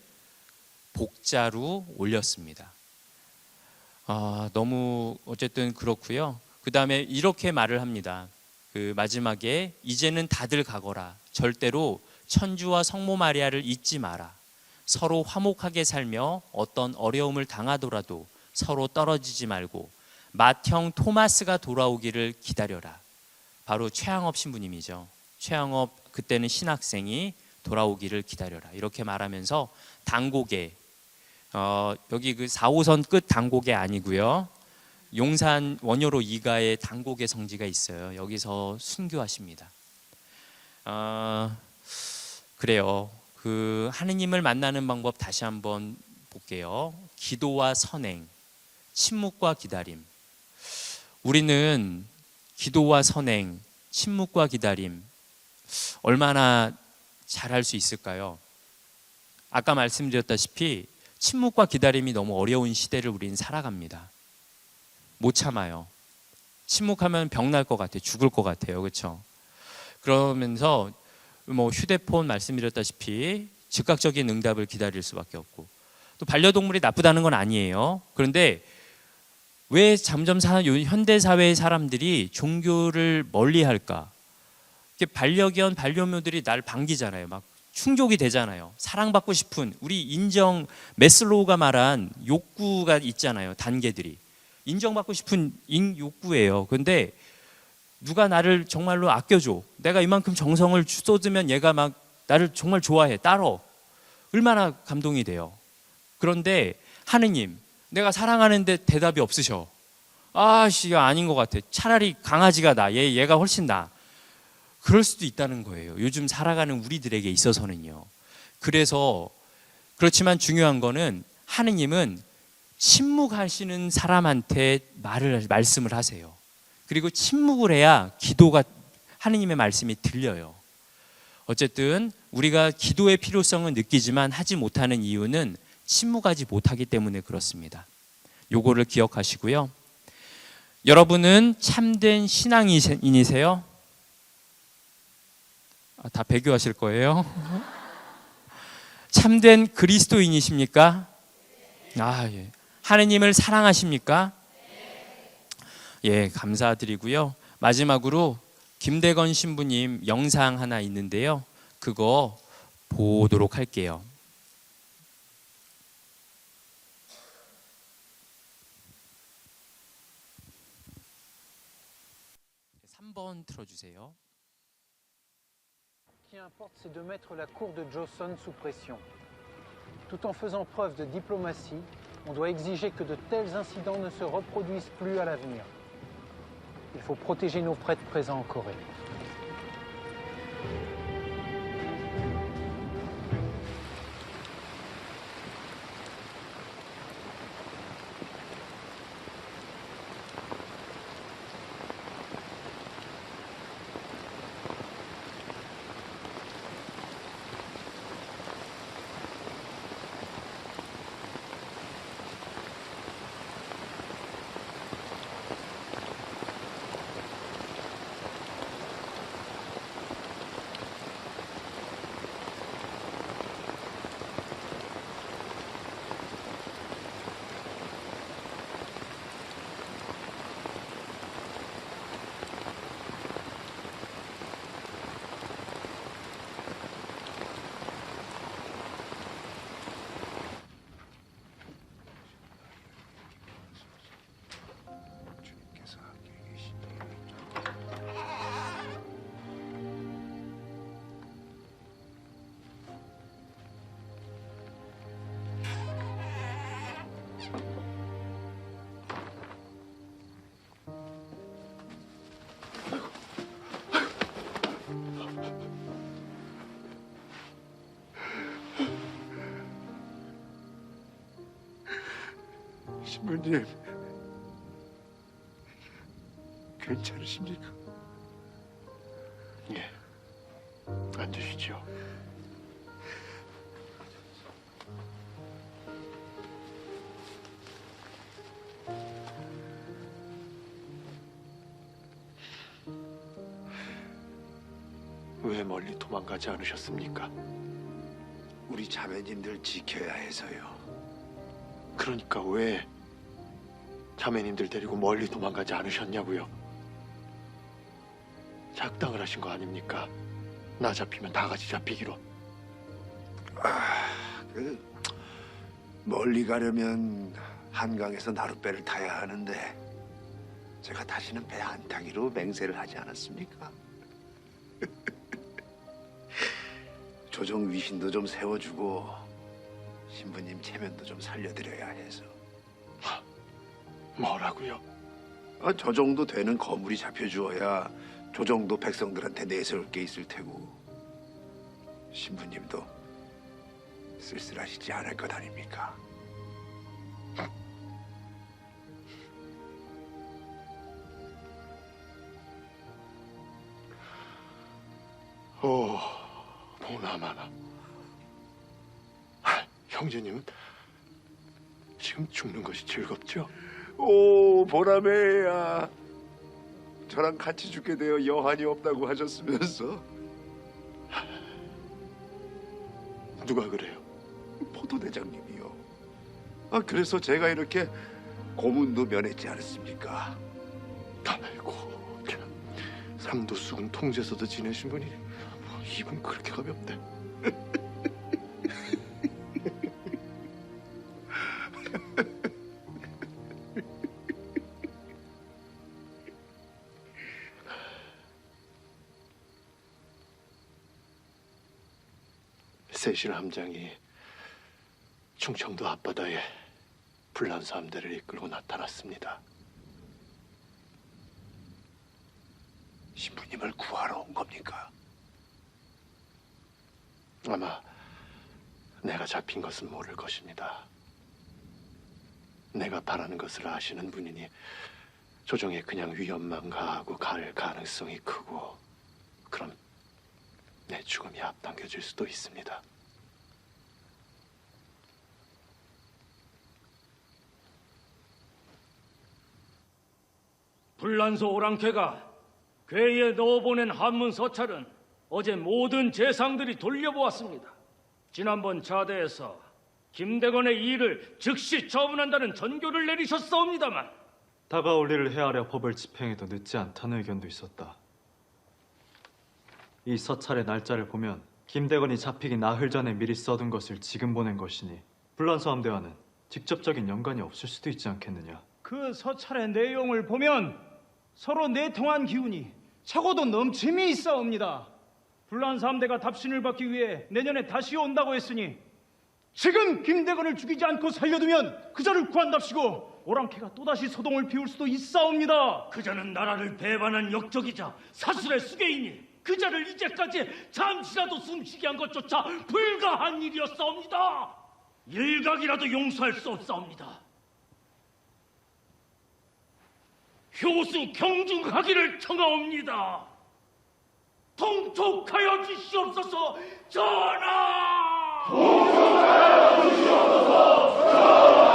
복자로 올렸습니다. 너무 어쨌든 그렇고요. 그 다음에 이렇게 말을 합니다. 마지막에 이제는 다들 가거라. 절대로 천주와 성모 마리아를 잊지 마라. 서로 화목하게 살며 어떤 어려움을 당하더라도 서로 떨어지지 말고 맏형 토마스가 돌아오기를 기다려라. 바로 최항업 신부님이죠. 최항업 그때는 신학생이 돌아오기를 기다려라. 이렇게 말하면서 당고개, 여기 4호선 끝 당고개 아니고요. 용산 원효로 2가에 당고개 성지가 있어요. 여기서 순교하십니다. 그래요. 하느님을 만나는 방법 다시 한번 볼게요. 기도와 선행, 침묵과 기다림. 우리는 기도와 선행, 침묵과 기다림 얼마나 잘할 수 있을까요? 아까 말씀드렸다시피 침묵과 기다림이 너무 어려운 시대를 우리는 살아갑니다. 못 참아요. 침묵하면 병날 것 같아요. 죽을 것 같아요. 그렇죠? 그러면서 휴대폰 말씀드렸다시피 즉각적인 응답을 기다릴 수밖에 없고, 또 반려동물이 나쁘다는 건 아니에요. 그런데 왜 점점 현대 사회의 사람들이 종교를 멀리할까? 반려견, 반려묘들이 날 반기잖아요. 막 충족이 되잖아요. 사랑받고 싶은 우리 메슬로우가 말한 욕구가 있잖아요. 단계들이 인정받고 싶은 욕구예요. 그런데 누가 나를 정말로 아껴줘, 내가 이만큼 정성을 쏟으면 얘가 막 나를 정말 좋아해, 따러, 얼마나 감동이 돼요. 그런데 하느님, 내가 사랑하는데 대답이 없으셔. 이거 아닌 것 같아. 차라리 강아지가 나, 얘가 훨씬 나. 그럴 수도 있다는 거예요. 요즘 살아가는 우리들에게 있어서는요. 그렇지만 중요한 거는 하느님은 침묵하시는 사람한테 말씀을 하세요. 그리고 침묵을 해야 하느님의 말씀이 들려요. 어쨌든 우리가 기도의 필요성은 느끼지만 하지 못하는 이유는 침묵하지 못하기 때문에 그렇습니다. 요거를 기억하시고요. 여러분은 참된 신앙인이세요? 다 배교하실 거예요? 참된 그리스도인이십니까? 예. 하느님을 사랑하십니까? 예, 감사드리고요. 마지막으로 김대건 신부님 영상 하나 있는데요. 그거 보도록 할게요. 3번 틀어주세요. Ce qui importe, c'est de mettre la cour de Joseon sous pression. Tout en faisant preuve de diplomatie, on doit exiger que de tels incidents ne se reproduisent plus à l'avenir. Il faut protéger nos prêtres présents en Corée. 신부님, 괜찮으십니까? 예. 앉으시죠. 왜 멀리 도망가지 않으셨습니까? 우리 자매님들 지켜야 해서요. 그러니까 왜 자매님들 데리고 멀리 도망가지 않으셨냐고요? 작당을 하신 거 아닙니까? 나 잡히면 다 같이 잡히기로. 멀리 가려면 한강에서 나룻배를 타야 하는데 제가 다시는 배 안 타기로 맹세를 하지 않았습니까? 조정 위신도 좀 세워주고 신부님 체면도 좀 살려드려야 해서. 뭐라고요? 저 정도 되는 거물이 잡혀주어야 조정도 백성들한테 내세울 게 있을 테고 신부님도 쓸쓸하시지 않을 것 아닙니까? 오, 보나마나. 형제님은 지금 죽는 것이 즐겁죠? 오, 보라매야. 저랑 같이 죽게 되어 여한이 없다고 하셨으면서. 누가 그래요? 포도대장님이요. 그래서 제가 이렇게 고문도 면했지 않았습니까? 아이고, 참. 삼도수군 통제서도 지내신 분이 입은 그렇게 가볍대. 세실 함장이 충청도 앞바다에 불란서 함대를 이끌고 나타났습니다. 신부님을 구하러 온 겁니까? 아마 내가 잡힌 것은 모를 것입니다. 내가 바라는 것을 아시는 분이니 조정에 그냥 위협만 가하고 갈 가능성이 크고 그럼 내 죽음이 앞당겨질 수도 있습니다. 불란서 오랑캐가 궤에 넣어보낸 한문 서찰은 어제 모든 재상들이 돌려보았습니다. 지난번 자대에서 김대건의 일을 즉시 처분한다는 전교를 내리셨사옵니다만 다가올 일을 헤아려 법을 집행해도 늦지 않다는 의견도 있었다. 이 서찰의 날짜를 보면 김대건이 잡히기 나흘 전에 미리 써둔 것을 지금 보낸 것이니 불란서 함대와는 직접적인 연관이 없을 수도 있지 않겠느냐. 그 서찰의 내용을 보면 서로 내통한 기운이 차고도 넘침이 있사옵니다. 불란서 함대가 답신을 받기 위해 내년에 다시 온다고 했으니 지금 김대건을 죽이지 않고 살려두면 그자를 구한답시고 오랑캐가 또다시 소동을 피울 수도 있사옵니다. 그자는 나라를 배반한 역적이자 사술의 수괴이니 그자를 이제까지 잠시라도 숨쉬게 한 것조차 불가한 일이었사옵니다. 일각이라도 용서할 수 없사옵니다. 효수 경중하기를 청하옵니다. 통촉하여 주시옵소서. 전하! 통촉하여 주시옵소서. 전하!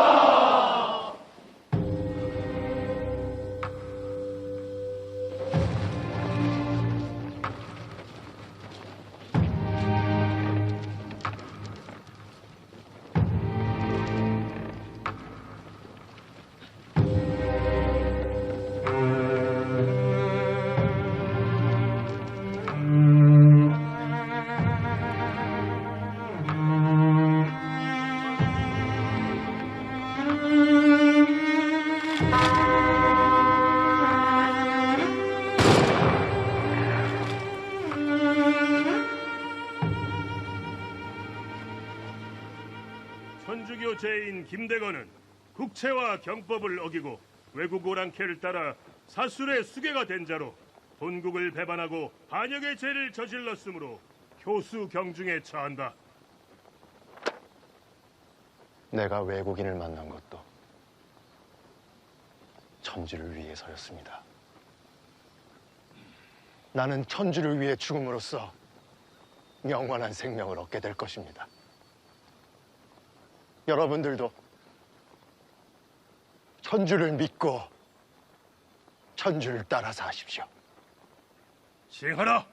천주교 제인 김대건은 국채와 경법을 어기고 외국 오랑캐를 따라 사술의 수괴가 된 자로 본국을 배반하고 반역의 죄를 저질렀으므로 효수 경중에 처한다. 내가 외국인을 만난 것도 천주를 위해서였습니다. 나는 천주를 위해 죽음으로써 영원한 생명을 얻게 될 것입니다. 여러분들도 천주를 믿고 천주를 따라서 하십시오. 시행하라.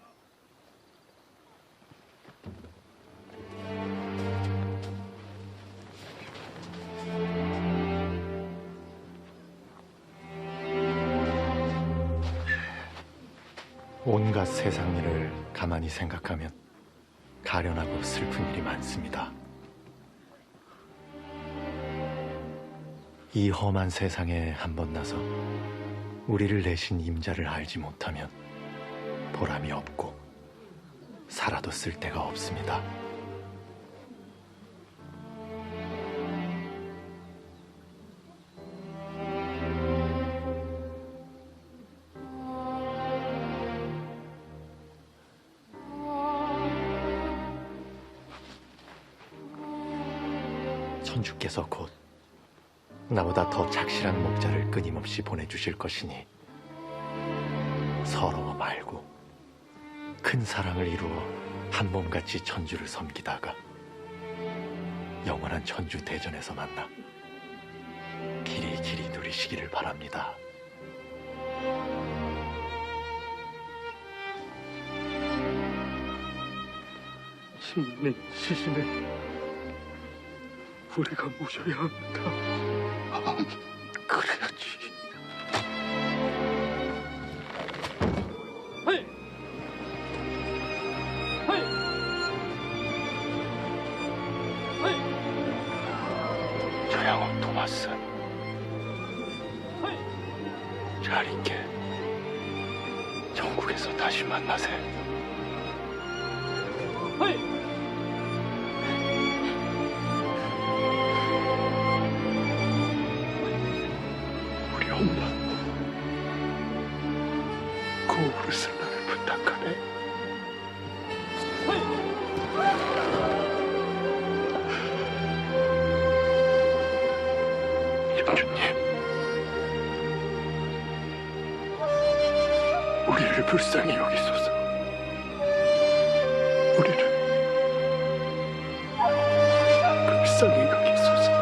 온갖 세상 일을 가만히 생각하면 가련하고 슬픈 일이 많습니다. 이 험한 세상에 한번 나서 우리를 내신 임자를 알지 못하면 보람이 없고 살아도 쓸데가 없습니다. 천주께서 곧 나보다 더 착실한 목자를 끊임없이 보내주실 것이니 서러워 말고 큰 사랑을 이루어 한 몸같이 천주를 섬기다가 영원한 천주 대전에서 만나 길이 누리시기를 바랍니다. 신님 시신은 우리가 모셔야 합니다. 그래야지. 조양호 토마스, 잘 있게. 천국에서 다시 만나세. 우리 엄마 고우를 쓸라를 부탁하네. 영주님, 우리를 불쌍히 여기소서. 우리를 불쌍히 여기소서.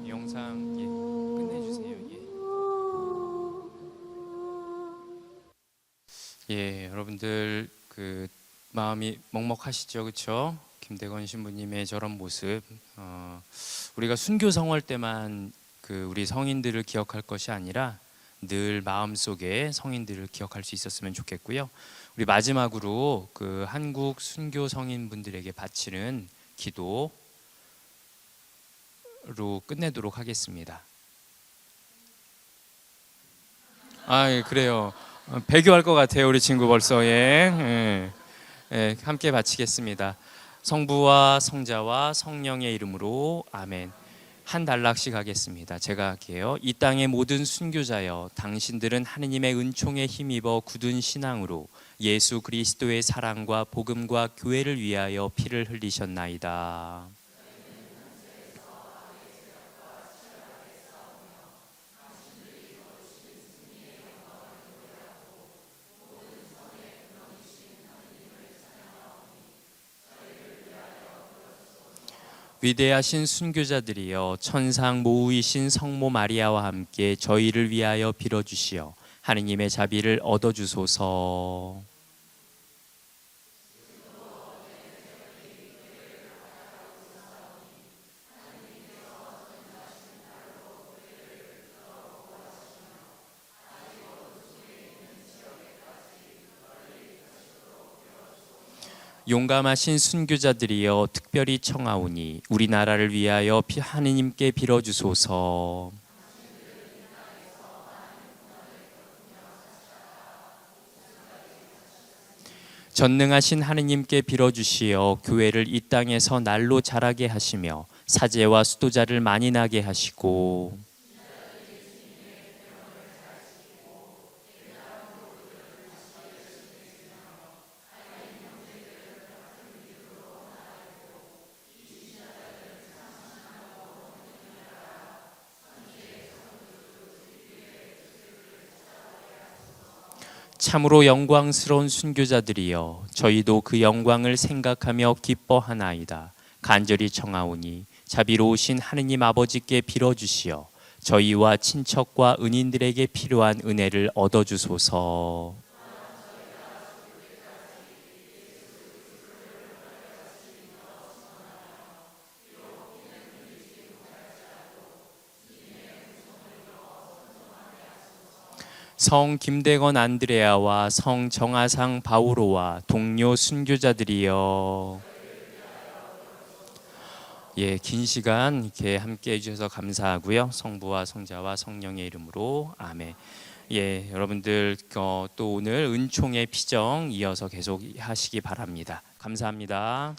영상 끝내주세요. 여러분들 그 마음이 먹먹하시죠, 그렇죠? 김대건 신부님의 저런 모습, 우리가 순교 성월 때만 그 우리 성인들을 기억할 것이 아니라 늘 마음 속에 성인들을 기억할 수 있었으면 좋겠고요. 우리 마지막으로 그 한국 순교 성인분들에게 바치는 기도로 끝내도록 하겠습니다. 그래요. 배교할 것 같아요, 우리 친구 벌써. 함께 바치겠습니다. 성부와 성자와 성령의 이름으로 아멘. 한 단락씩 하겠습니다. 제가 할게요. 이 땅의 모든 순교자여, 당신들은 하느님의 은총에 힘입어 굳은 신앙으로 예수 그리스도의 사랑과 복음과 교회를 위하여 피를 흘리셨나이다. 위대하신 순교자들이여, 천상 모우이신 성모 마리아와 함께 저희를 위하여 빌어주시어 하느님의 자비를 얻어주소서. 용감하신 순교자들이여, 특별히 청하오니 우리나라를 위하여 하느님께 빌어주소서. 전능하신 하느님께 빌어주시어 교회를 이 땅에서 날로 자라게 하시며 사제와 수도자를 많이 나게 하시고 참으로 영광스러운 순교자들이여 저희도 그 영광을 생각하며 기뻐하나이다. 간절히 청하오니 자비로우신 하느님 아버지께 빌어주시어 저희와 친척과 은인들에게 필요한 은혜를 얻어주소서. 성 김대건 안드레아와 성 정하상 바오로와 동료 순교자들이여. 예, 긴 시간 이렇게 함께 해주셔서 감사하고요. 성부와 성자와 성령의 이름으로 아멘. 예, 여러분들 또 오늘 은총의 피정 이어서 계속 하시기 바랍니다. 감사합니다.